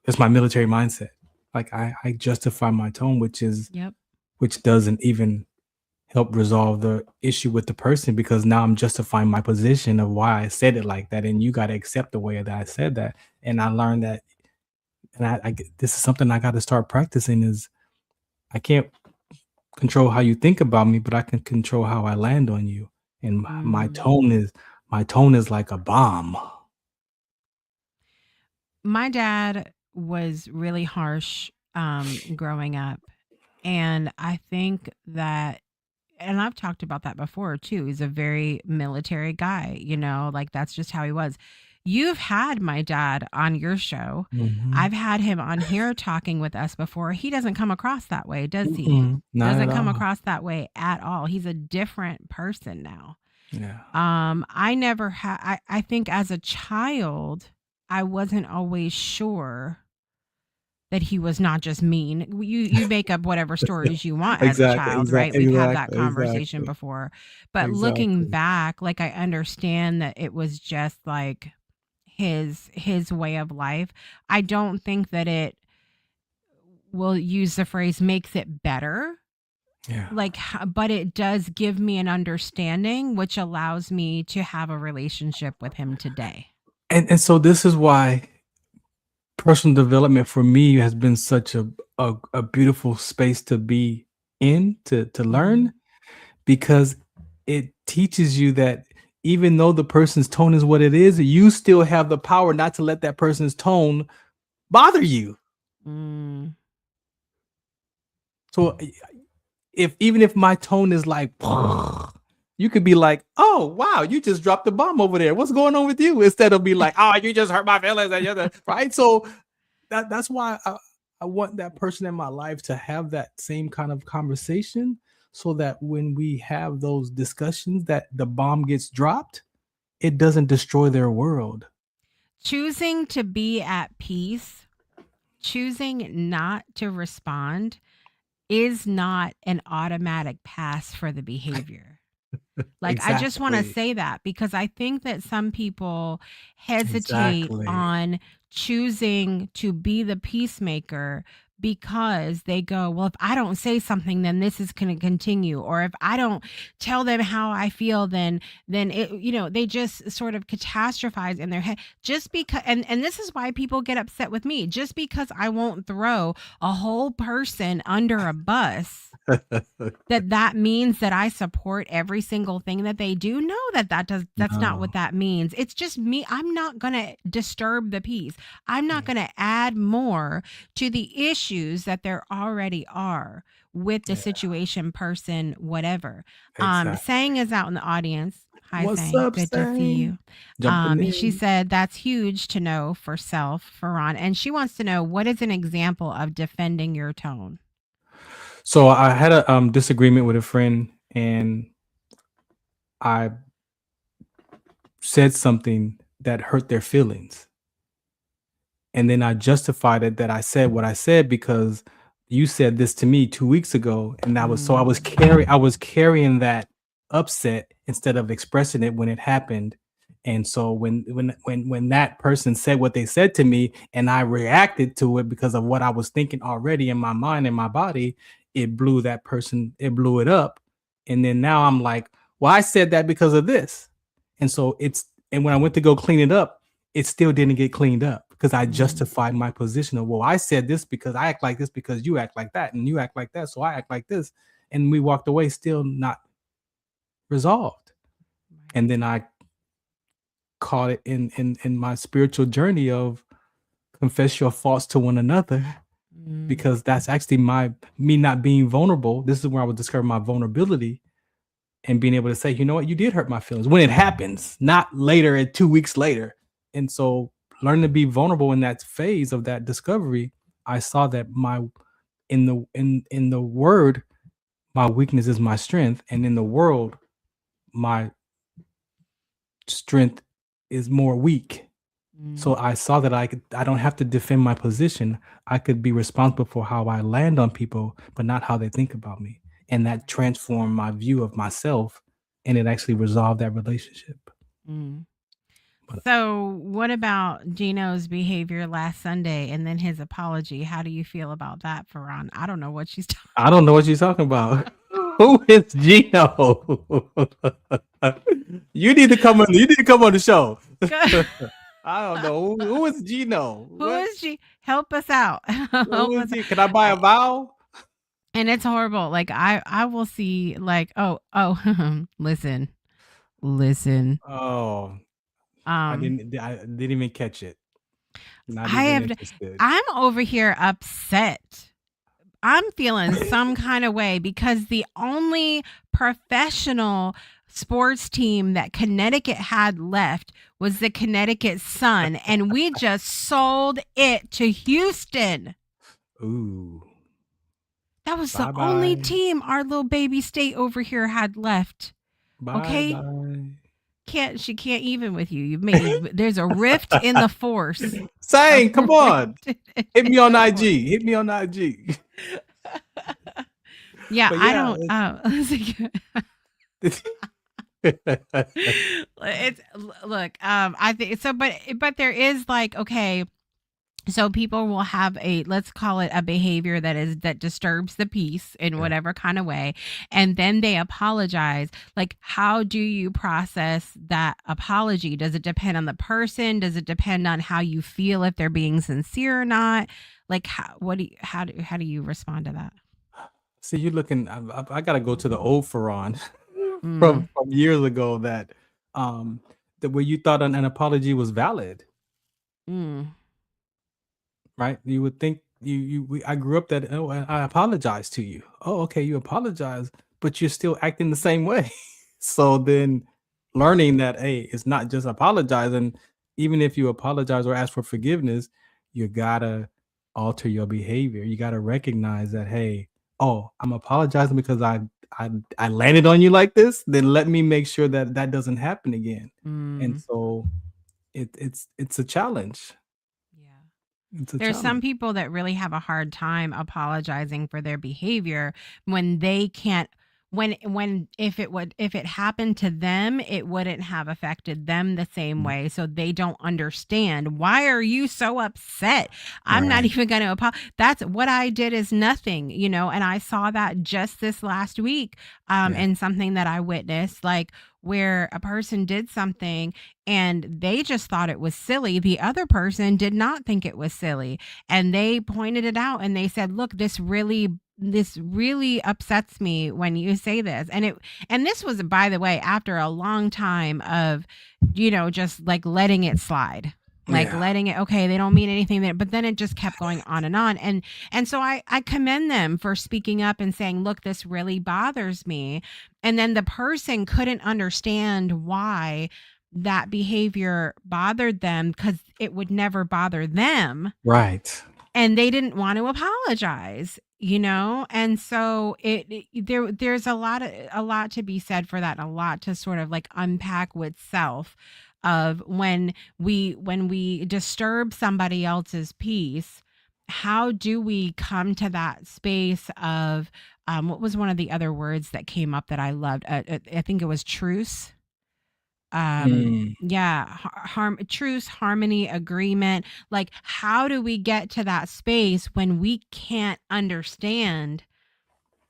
S1: It's my military mindset. Like I justify my tone, which doesn't even help resolve the issue with the person, because now I'm justifying my position of why I said it like that, and you got to accept the way that I said that. And I learned that, and this is something I got to start practicing. Is I can't control how you think about me, but I can control how I land on you. And my tone is like a bomb.
S2: My dad was really harsh growing up. And I think that, and I've talked about that before too. He's a very military guy, like that's just how he was. You've had my dad on your show.
S1: Mhm.
S2: I've had him on here talking with us before. He doesn't come across that way, does he?
S1: Not
S2: Doesn't
S1: at
S2: come
S1: all.
S2: across that way at all. He's a different person now.
S1: Yeah.
S2: I never had, I think as a child, I wasn't always sure that he was not just mean. You make up whatever stories you want as a child, right? We've had that conversation before. But looking back, like I understand that it was just like his way of life. I don't think that it, will use the phrase, makes it better.
S1: Yeah.
S2: But it does give me an understanding, which allows me to have a relationship with him today.
S1: And so this is why personal development for me has been such a beautiful space to be in, to learn, because it teaches you that even though the person's tone is what it is, you still have the power not to let that person's tone bother you. So even if my tone is like, you could be like, oh wow, you just dropped the bomb over there. What's going on with you? Instead of be like, oh, you just hurt my feelings, right? So that's why I want that person in my life to have that same kind of conversation, so that when we have those discussions that the bomb gets dropped, it doesn't destroy their world.
S2: Choosing to be at peace, choosing not to respond, is not an automatic pass for the behavior. Like, I just want to say that, because I think that some people hesitate on choosing to be the peacemaker because they go, well, if I don't say something, then this is going to continue. Or if I don't tell them how I feel, then it, they just sort of catastrophize in their head, just because. And this is why people get upset with me, just because I won't throw a whole person under a bus. that means that I support every single thing that they do. No, that's not what that means. It's just me. I'm not going to disturb the peace. I'm not going to add more to the issues that there already are with the situation, person, whatever. Sang is out in the audience. Hi,
S1: What's
S2: Sang.
S1: up,
S2: Good to see you. She
S1: in.
S2: said that's huge to know for self, Farron. And she wants to know, what is an example of defending your tone?
S1: So I had a disagreement with a friend, and I said something that hurt their feelings. And then I justified it, that I said what I said because you said this to me 2 weeks ago, and I was carrying that upset instead of expressing it when it happened. And so when that person said what they said to me, and I reacted to it because of what I was thinking already in my mind and my body, it blew it up. And then now I'm like, well, I said that because of this. And so and when I went to go clean it up, it still didn't get cleaned up, because I justified my position of, well, I said this because I act like this, because you act like that, and you act like that, so I act like this. And we walked away still not resolved. And then I caught it in my spiritual journey of confess your faults to one another, because that's actually me not being vulnerable. This is where I would discover my vulnerability and being able to say, you know what, you did hurt my feelings when it happens, not later and 2 weeks later. And so learning to be vulnerable in that phase of that discovery, I saw that in the word, my weakness is my strength, and in the world, my strength is more weak. So I saw that I don't have to defend my position. I could be responsible for how I land on people, but not how they think about me. And that transformed my view of myself, and it actually resolved that relationship.
S2: So, what about Gino's behavior last Sunday and then his apology? How do you feel about that, Farron? I don't know what she's talking.
S1: I don't know what you're talking about. Who is Gino? You need to come on. You need to come on the show. I don't know. Who is Gino?
S2: Who is she? Help us out.
S1: Who is he? Can I buy a vowel?
S2: And it's horrible. Like I will see like, oh, listen.
S1: Oh, I didn't even catch it.
S2: I'm over here upset. I'm feeling some kind of way because the only professional sports team that Connecticut had left was the Connecticut Sun, and we just sold it to Houston.
S1: Ooh.
S2: That was the only team our little baby state over here had left. Okay? She can't even with you. You've made there's a rift in the force.
S1: Saying, come on. Hit me on IG. Hit me on IG.
S2: Yeah, I don't it's look, I think so, but there is like, okay, so people will have let's call it a behavior that disturbs the peace in whatever kind of way, and then they apologize. Like, how do you process that apology? Does it depend on the person? Does it depend on how you feel, if they're being sincere or not? Like, how do you respond to that?
S1: See, you're looking. I gotta go to the old Farron from years ago. That where you thought an apology was valid. Right? You would think I grew up that, oh, I apologize to you. Oh, okay, you apologize, but you're still acting the same way. So then learning that, hey, it's not just apologizing. Even if you apologize or ask for forgiveness, you gotta alter your behavior. You gotta recognize that, hey, oh, I'm apologizing because I landed on you like this. Then let me make sure that doesn't happen again. And so it's a challenge.
S2: There's some people that really have a hard time apologizing for their behavior when they can't, if it happened to them, it wouldn't have affected them the same way. So they don't understand. Why are you so upset? I'm not even going to apologize. That's what I did is nothing, and I saw that just this last week in something that I witnessed, like where a person did something and they just thought it was silly. The other person did not think it was silly. And they pointed it out and they said, look, this really upsets me when you say this. And this was, by the way, after a long time of, just like letting it slide. Letting it, okay, they don't mean anything there, but then it just kept going on. And so I commend them for speaking up and saying, look, this really bothers me. And then the person couldn't understand why that behavior bothered them because it would never bother them.
S1: Right.
S2: And they didn't want to apologize, and so there's a lot to be said for that, and a lot to sort of like unpack with self of when we disturb somebody else's peace. How do we come to that space of what was one of the other words that came up that I loved? I think it was truce. Truce, harmony, agreement. Like, how do we get to that space when we can't understand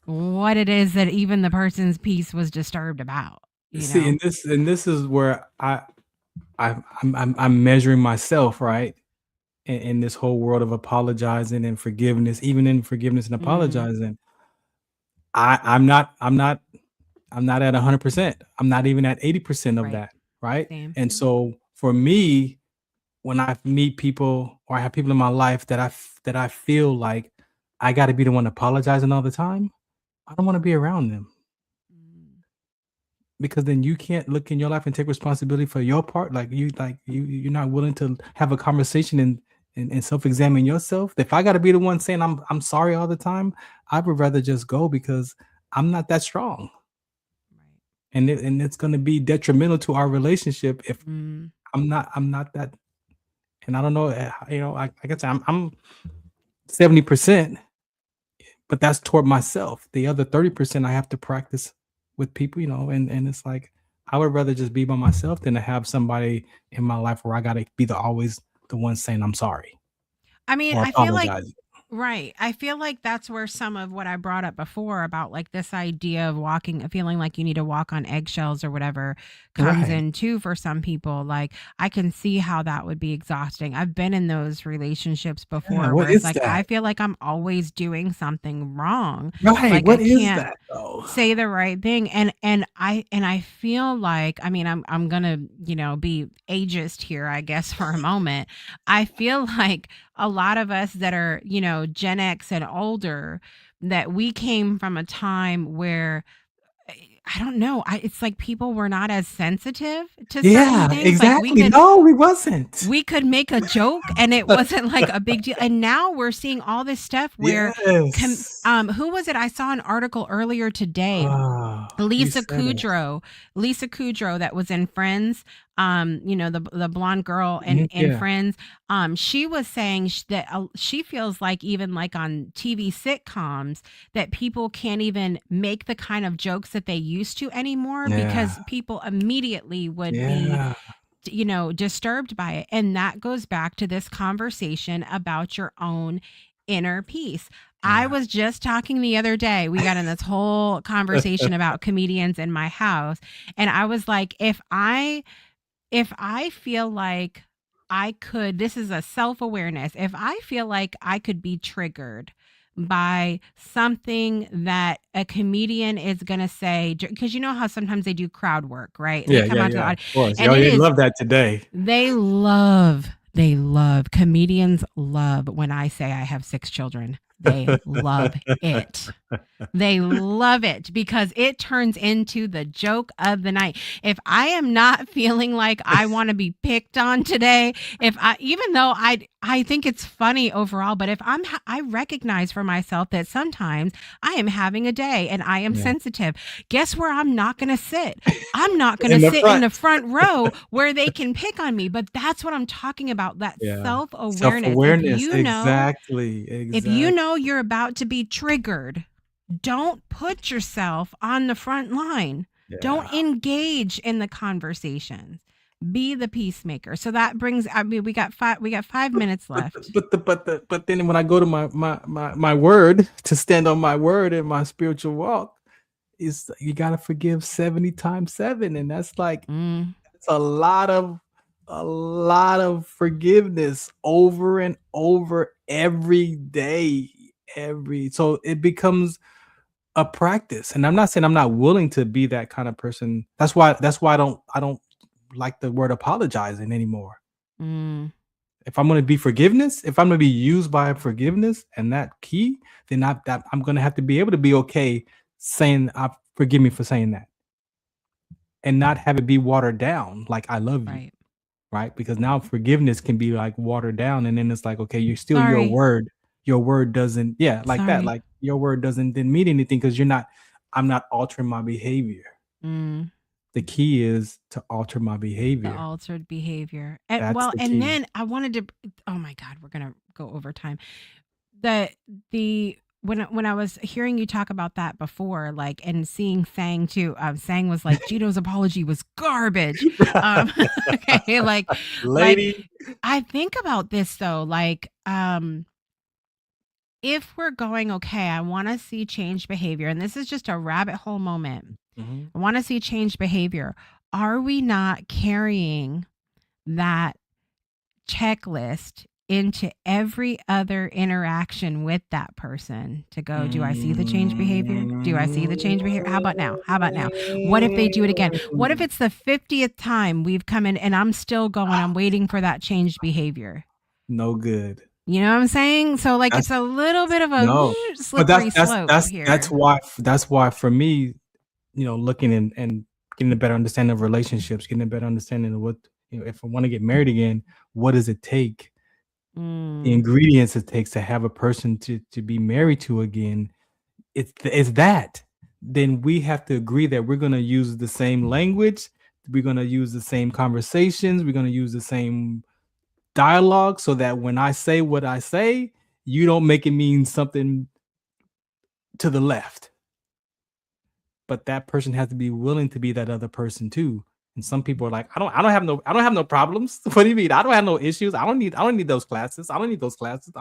S2: what it is that even the person's peace was disturbed about?
S1: See, and this is where I'm measuring myself, right? In this whole world of apologizing and forgiveness, even in forgiveness and apologizing, I'm not I'm not at 100%. I'm not even at 80% of
S2: Right.
S1: that, right?
S2: Same.
S1: And so for me, when I meet people or I have people in my life that I feel like I got to be the one apologizing all the time, I don't want to be around them. Because then you can't look in your life and take responsibility for your part. You're not willing to have a conversation and self-examine yourself. If I got to be the one saying I'm sorry all the time, I would rather just go because I'm not that strong.
S2: Right.
S1: And it's going to be detrimental to our relationship if
S2: Mm.
S1: I'm not that. And I don't know, like I said, I'm 70%, but that's toward myself. The other 30% I have to practice with people, and it's like I would rather just be by myself than to have somebody in my life where I gotta be always the one saying I'm sorry
S2: I mean,
S1: or
S2: I feel like
S1: apologizing.
S2: right. I feel like that's where some of what I brought up before about like this idea of feeling like you need to walk on eggshells or whatever comes
S1: Right.
S2: in too for some people. Like I can see how that would be exhausting. I've been in those relationships
S1: Yeah,
S2: before
S1: what
S2: where it's
S1: is
S2: like
S1: that?
S2: I feel like I'm always doing something wrong.
S1: Right,
S2: Like I
S1: what is
S2: can't
S1: that though?
S2: say the right thing, and I feel like, I mean, I'm gonna be ageist here, I guess, for a moment. I feel like a lot of us that are Gen X and older, that we came from a time where I don't know, it's like people were not as sensitive to certain
S1: Yeah,
S2: things. Like
S1: exactly. No, we wasn't.
S2: we could make a joke and it wasn't like a big deal. And now we're seeing all this stuff where
S1: Yes.
S2: who was it? I saw an article earlier today.
S1: Oh, you
S2: Lisa
S1: said it.
S2: Kudrow that was in Friends, the blonde girl in
S1: Yeah.
S2: Friends, she was saying that she feels like even like on TV sitcoms that people can't even make the kind of jokes that they used to anymore because
S1: Yeah.
S2: people immediately would be
S1: Yeah.
S2: disturbed by it. And that goes back to this conversation about your own inner peace. I
S1: Yeah.
S2: was just talking the other day. We got in this whole conversation about comedians in my house. And I was like, if I feel like I could, this is a self-awareness. If I feel like I could be triggered by something that a comedian is going to say, because you know how sometimes they do crowd work, right? And
S1: Yeah,
S2: they come out to the
S1: of
S2: audience
S1: course.
S2: and
S1: Oh,
S2: it
S1: they
S2: is,
S1: love that today.
S2: they love comedians love when I say I have 6 children. They love it. They love it because it turns into the joke of the night. If I am not feeling like I want to be picked on today, even though I think it's funny overall, but if I recognize for myself that sometimes I am having a day and I am sensitive. Guess where I'm not going to sit? I'm not going to sit in the front row where they can pick on me. But that's what I'm talking about. That self-awareness.
S1: Self-awareness. Exactly.
S2: If you know you're about to be triggered, don't put yourself on the front line. Don't engage in the conversations. Be the peacemaker. So that brings, I mean, we got 5 minutes left.
S1: But then when I go to my word, to stand on my word in my spiritual walk, is you gotta forgive 70 times 7. And that's like it's a lot of forgiveness over and over every day. So it becomes a practice. And I'm not saying I'm not willing to be that kind of person. That's why I don't like the word apologizing anymore. If I'm going to be forgiveness, if I'm going to be used by forgiveness and that key, then I'm going to have to be able to be okay saying, forgive me for saying that, and not have it be watered down like I love you. Right? Because now forgiveness can be like watered down, and then it's like, okay, you're still your word. Your word doesn't, that. Like your word didn't mean anything because I'm not altering my behavior. The key is to alter my behavior.
S2: The altered behavior. And then I wanted to, oh my God, we're going to go over time. When I was hearing you talk about that before, like, and seeing Sang too, Sang was like, Gino's apology was garbage. Okay, like,
S1: lady.
S2: Like, I think about this though, like, if we're going, okay, I want to see change behavior, and this is just a rabbit hole moment. I want to see change behavior. Are we not carrying that checklist into every other interaction with that person to go, do I see the change behavior? Do I see the change behavior? How about now? How about now? What if they do it again? What if it's the 50th time we've come in and I'm still going, I'm waiting for that changed behavior?
S1: No good.
S2: You know what I'm saying? So like
S1: That's
S2: it's a little bit of a
S1: no. But
S2: slippery slope here.
S1: that's why for me, looking and getting a better understanding of relationships, getting a better understanding of what, if I want to get married again, what does it take? The ingredients it takes to have a person to be married to again, it's that. Then we have to agree that we're going to use the same language, we're going to use the same conversations, we're going to use the same dialogue, so that when I say what I say, you don't make it mean something to the left. But that person has to be willing to be that other person too. And some people are like, I don't have no problems. What do you mean? I don't have no issues. I don't need those classes. I don't need those classes.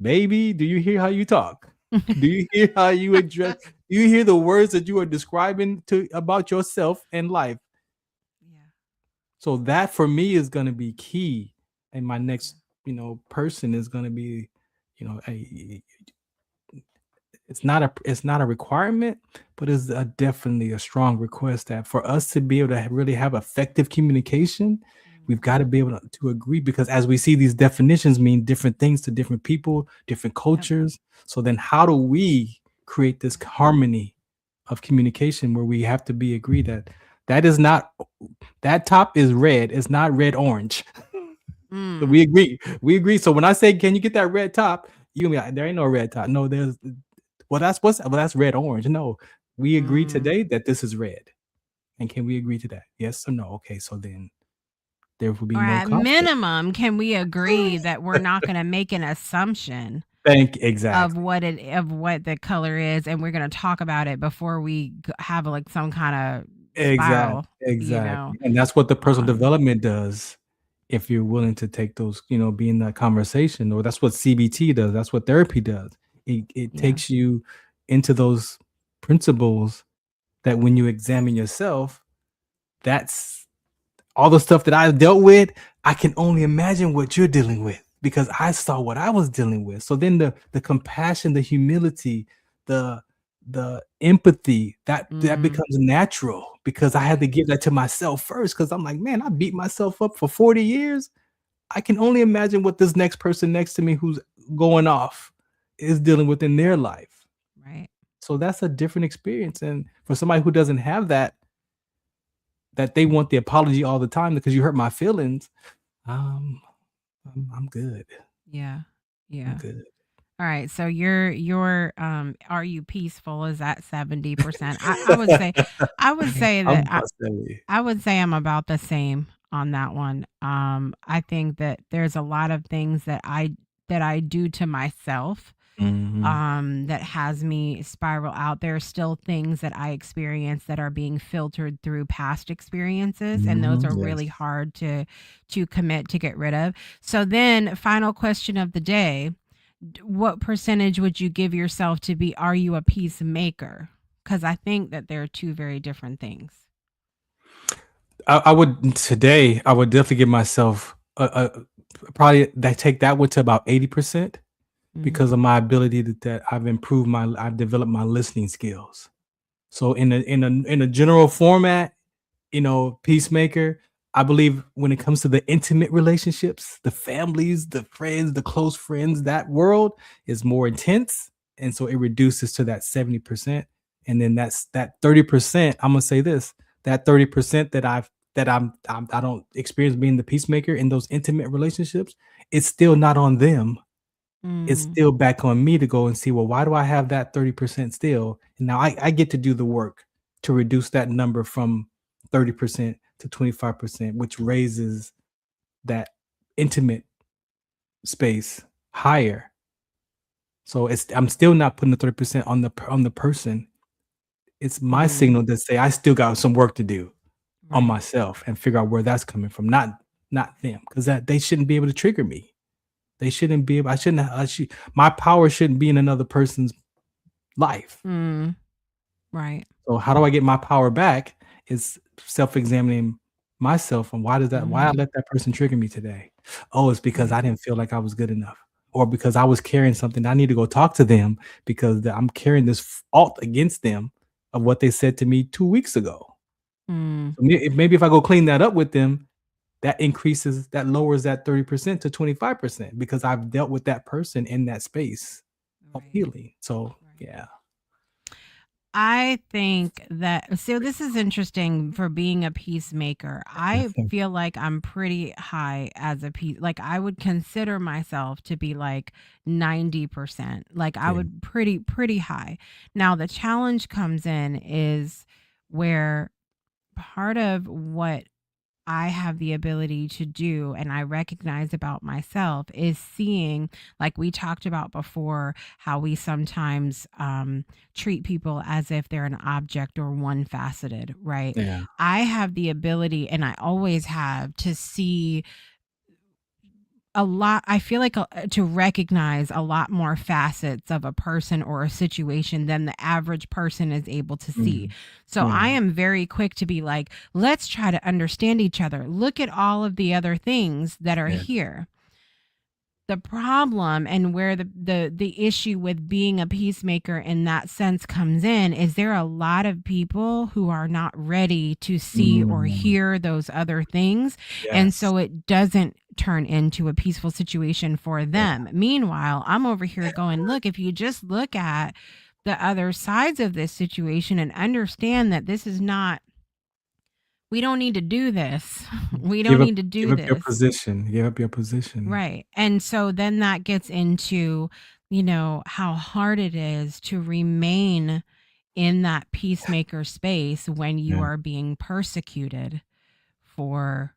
S1: Baby, do you hear how you talk? Do you hear how you address? Do you hear the words that you are describing about yourself and life?
S2: Yeah.
S1: So that for me is going to be key. And my next, person is going to be, it's not a requirement, but it's definitely a strong request that for us to be able to really have effective communication, we've got to be able to agree, because as we see, these definitions mean different things to different people, different cultures. So then how do we create this harmony of communication where we have to be agreed that is not, that top is red, it's not red orange. So we agree. So when I say, can you get that red top, you gonna be like, there ain't no red top. No, there's, that's red orange. No, we agree today that this is red. And can we agree to that? Yes or no? Okay, so then there will be
S2: or
S1: no
S2: at
S1: conflict.
S2: minimum, can we agree that we're not going to make an assumption
S1: exactly
S2: of what the color is, and we're going to talk about it before we have like some kind of spiral,
S1: exactly. And that's what the personal development does. If you're willing to take those, be in that conversation, or that's what CBT does. That's what therapy does. It takes you into those principles that when you examine yourself, that's all the stuff that I've dealt with. I can only imagine what you're dealing with because I saw what I was dealing with. So then the compassion, the humility, the empathy, that becomes natural, because I had to give that to myself first, because I'm like, man, I beat myself up for 40 years. I can only imagine what this next person next to me who's going off is dealing with in their life.
S2: Right.
S1: So that's a different experience. And for somebody who doesn't have that they want the apology all the time because you hurt my feelings, I'm good.
S2: Yeah.
S1: I'm good.
S2: All right. So your are you peaceful is at 70%. I would say that I would say I'm about the same on that one. I think that there's a lot of things that I do to myself that has me spiral out. There are still things that I experience that are being filtered through past experiences, and those are really hard to commit to get rid of. So then, final question of the day: what percentage would you give yourself to be? Are you a peacemaker? Because I think that they're two very different things.
S1: I would definitely give myself probably take that one to about 80%. Because of my ability that I've developed my listening skills. So in a general format, peacemaker, I believe when it comes to the intimate relationships, the families, the friends, the close friends, that world is more intense. And so it reduces to that 70%. And then that 30%, I'm gonna say this, that 30% that I don't experience being the peacemaker in those intimate relationships, it's still not on them. It's still back on me to go and see, well, why do I have that 30% still? And now I get to do the work to reduce that number from 30% to 25%, which raises that intimate space higher. So I'm still not putting the 30% on the person. It's my signal to say I still got some work to do on myself and figure out where that's coming from, not them, because that they shouldn't be able to trigger me. They shouldn't be able. My power shouldn't be in another person's life.
S2: Right.
S1: So how do I get my power back? Is self-examining myself, and why I let that person trigger me today? Oh, it's because
S2: Right.
S1: I didn't feel like I was good enough, or because I was carrying something. I need to go talk to them because I'm carrying this fault against them of what they said to me 2 weeks ago.
S2: Mm,
S1: So maybe if I go clean that up with them, that lowers that 30% to 25% because I've dealt with that person in that space of
S2: right.
S1: healing. So
S2: Right.
S1: yeah.
S2: I think that so this is interesting for being a peacemaker. I feel like I'm pretty high as a peace. Like I would consider myself to be like 90%. Like I
S1: Yeah.
S2: would pretty high. Now the challenge comes in is where part of what I have the ability to do and I recognize about myself is seeing, like we talked about before, how we sometimes treat people as if they're an object or one faceted, right?
S1: Yeah.
S2: I have the ability, and I always have, to see a lot. I feel like to recognize a lot more facets of a person or a situation than the average person is able to see.
S1: Mm.
S2: So I
S1: Yeah.
S2: am very quick to be like, let's try to understand each other. Look at all of the other things that are
S1: Yeah.
S2: here. The problem and where the issue with being a peacemaker in that sense comes in is there are a lot of people who are not ready to see or
S1: Mm.
S2: hear those other things, and
S1: Yes.
S2: so it doesn't turn into a peaceful situation for
S1: Yeah.
S2: them. Meanwhile, I'm over here going, look, if you just look at the other sides of this situation and understand that this is not, we don't need to do this. We
S1: Give
S2: don't
S1: up
S2: need to
S1: give
S2: do
S1: up your
S2: this.
S1: position. Give up your position.
S2: Right. And so then that gets into, how hard it is to remain in that peacemaker space when you
S1: Yeah.
S2: are being persecuted for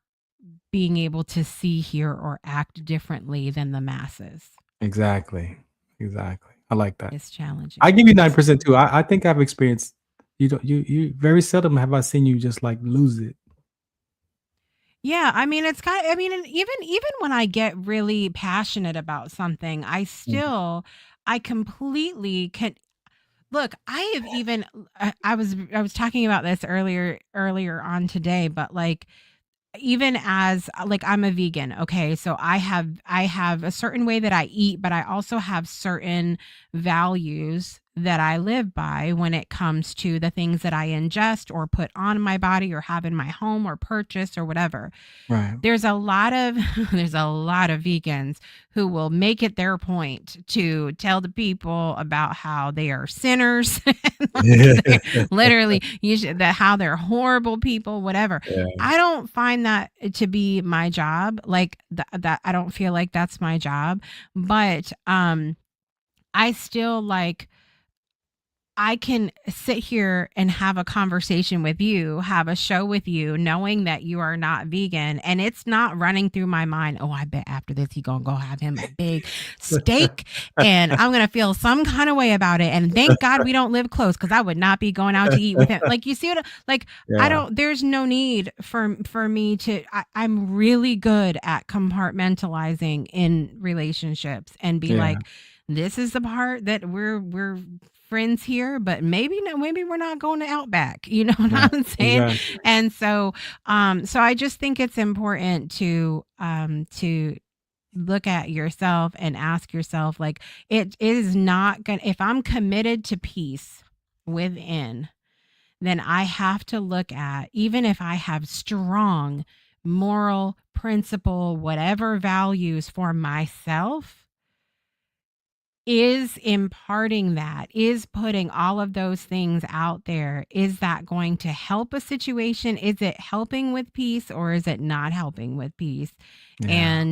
S2: being able to see, hear, or act differently than the masses.
S1: Exactly. Exactly. I like that.
S2: It's
S1: I
S2: challenging.
S1: give you
S2: It's
S1: 9% too.
S2: challenging.
S1: I think I've experienced you very seldom have I seen you just like lose it.
S2: Yeah, I mean, it's kind of, I mean, and even when I get really passionate about something,
S1: Mm.
S2: I completely can. Look, I have even I was talking about this earlier on today, but like even as like I'm a vegan, okay? So I have a certain way that I eat, but I also have certain values that I live by when it comes to the things that I ingest or put on my body or have in my home or purchase or whatever.
S1: Right.
S2: There's a lot of there's a lot of vegans who will make it their point to tell the people about how they are sinners, like they're literally how they're horrible people, whatever.
S1: Yeah.
S2: I don't find that to be my job. Like that I don't feel like that's my job, but I still like I can sit here and have a conversation with you, have a show with you, knowing that you are not vegan, and it's not running through my mind. Oh, I bet after this he gonna go have him a big steak, and I'm gonna feel some kind of way about it. And thank God we don't live close, because I would not be going out to eat with him. Like you see what? Like I
S1: Yeah.
S2: don't. There's no need for me to. I'm really good at compartmentalizing in relationships and be
S1: Yeah.
S2: like, this is the part that we're friends here, but maybe no, maybe we're not going to Outback. You know what
S1: Right.
S2: I'm saying?
S1: Exactly.
S2: And so I just think it's important to look at yourself and ask yourself, like, it is not gonna, if I'm committed to peace within, then I have to look at, even if I have strong moral principle, whatever values for myself, is imparting that, is putting all of those things out there, is that going to help a situation? Is it helping with peace, or is it not helping with peace?
S1: Yeah.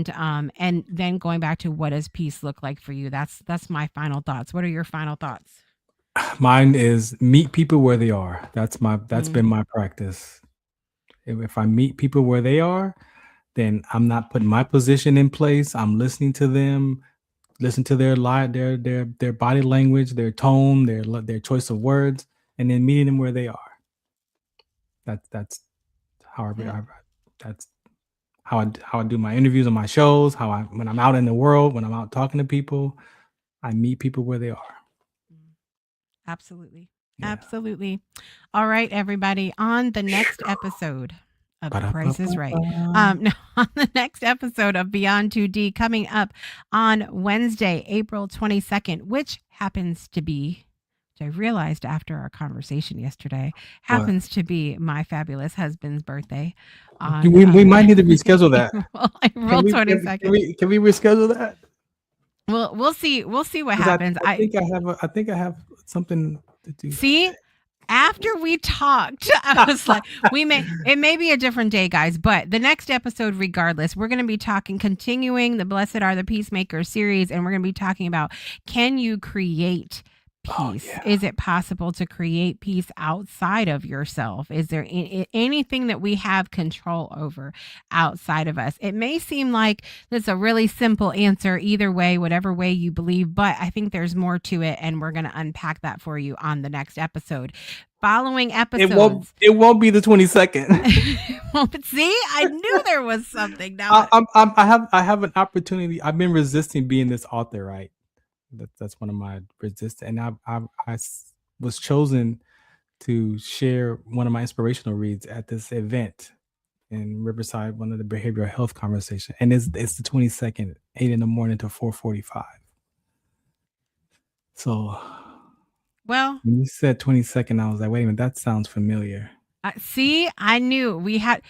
S2: And then going back to, what does peace look like for you? That's my final thoughts. What are your final thoughts?
S1: Mine is meet people where they are. That's been
S2: Mm,
S1: my practice. If I meet people where they are, then I'm not putting my position in place. I'm listening to them, listen to their body language, their tone, their choice of words, and then meeting them where they are. That's how
S2: yeah.
S1: that's how I do my interviews on my shows. When I'm out in the world, when I'm out talking to people, I meet people where they are.
S2: Mm. Absolutely.
S1: Yeah.
S2: Absolutely. All right, everybody. On the next episode The Price is Right. No, on the next episode of Beyond 2D coming up on Wednesday, April 22nd, which happens to be, which I realized after our conversation yesterday, happens to be my fabulous husband's birthday.
S1: We might need to reschedule that.
S2: April 22nd.
S1: Can we reschedule that?
S2: Well, we'll see. We'll see what happens.
S1: I think I have something to do.
S2: See, after we talked, I was like, it may be a different day, guys, but the next episode, regardless, we're going to be continuing the Blessed Are the Peacemakers series, and we're going to be talking about, can you create peace?
S1: Oh, yeah.
S2: Is it possible to create peace outside of yourself? Is there anything that we have control over outside of us? It may seem like that's a really simple answer either way, whatever way you believe, but I think there's more to it, and we're going to unpack that for you on the next episode. Following episodes,
S1: it won't be the 22nd.
S2: Well, but see, I knew there was something. Now
S1: I have an opportunity. I've been resisting being this author, right? That's one of my resistance, and I was chosen to share one of my inspirational reads at this event in Riverside, one of the behavioral health conversation, and it's the 22nd, 8 a.m. to 4:45. So,
S2: well,
S1: when you said 22nd, I was like, wait a minute, that sounds familiar.
S2: See, I knew we had.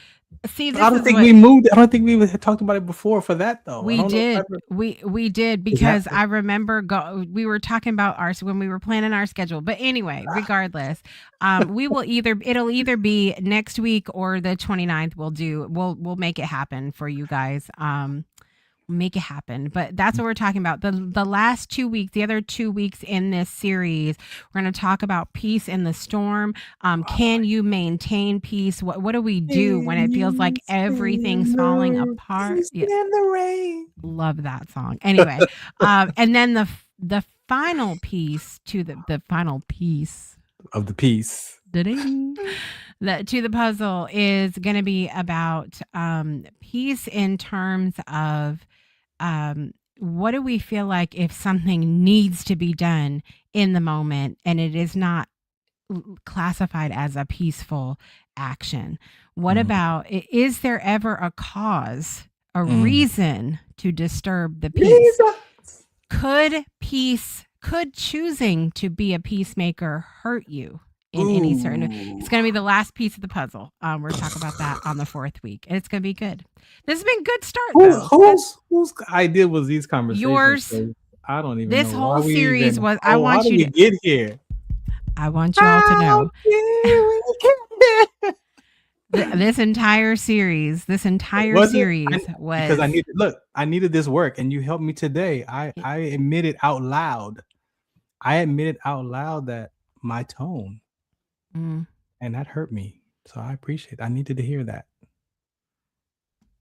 S2: See,
S1: I don't think we moved. I don't think we had talked about it before for that though.
S2: We did. We did, because I remember we were talking about when we were planning our schedule. But anyway, regardless, it'll either be next week or the 29th. We'll make it happen for you guys. Make it happen. But that's what we're talking about. The last 2 weeks, the other 2 weeks in this series, we're going to talk about peace in the storm. Can you maintain peace? What do we do when it feels like everything's falling apart?
S1: In the rain.
S2: Love that song. Anyway, and then the final piece to the final piece
S1: of the piece.
S2: To the puzzle is going to be about peace in terms of what do we feel like if something needs to be done in the moment and it is not classified as a peaceful action? What about, is there ever a cause, a reason to disturb the peace? Could choosing to be a peacemaker hurt you in any certain? It's going to be the last piece of the puzzle. We're talking about that on the 4th week, and it's going to be good. This has been a good start, though.
S1: Whose idea was these conversations?
S2: Yours.
S1: I don't even know.
S2: This whole series was. I want
S1: how
S2: you
S1: to get here.
S2: I want you all to know. This entire series was
S1: because I needed this work, and you helped me today. I admitted out loud. That my tone, and that hurt me. So I appreciate it. I needed to hear that.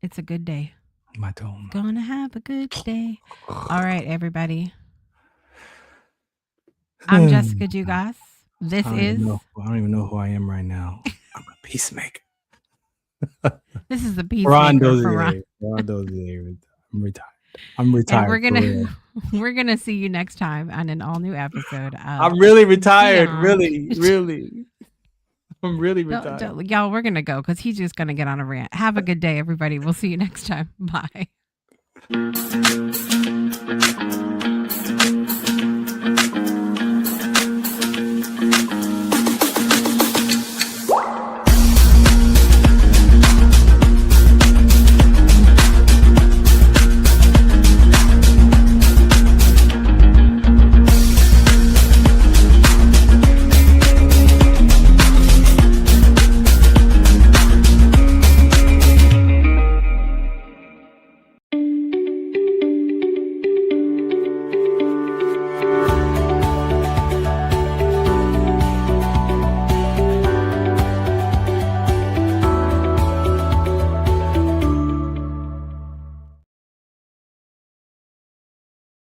S2: It's a good day.
S1: My tone.
S2: Gonna have a good day. All right, everybody. I'm Jessica Dugas. I don't
S1: even know who I am right now. I'm a peacemaker.
S2: This is the peacemaker.
S1: Farron Dozier. I'm retired.
S2: And we're gonna see you next time on an all new episode.
S1: I'm really retired. Really. I'm really retired.
S2: Y'all, we're gonna go because he's just gonna get on a rant. Have a good day, everybody. We'll see you next time. Bye.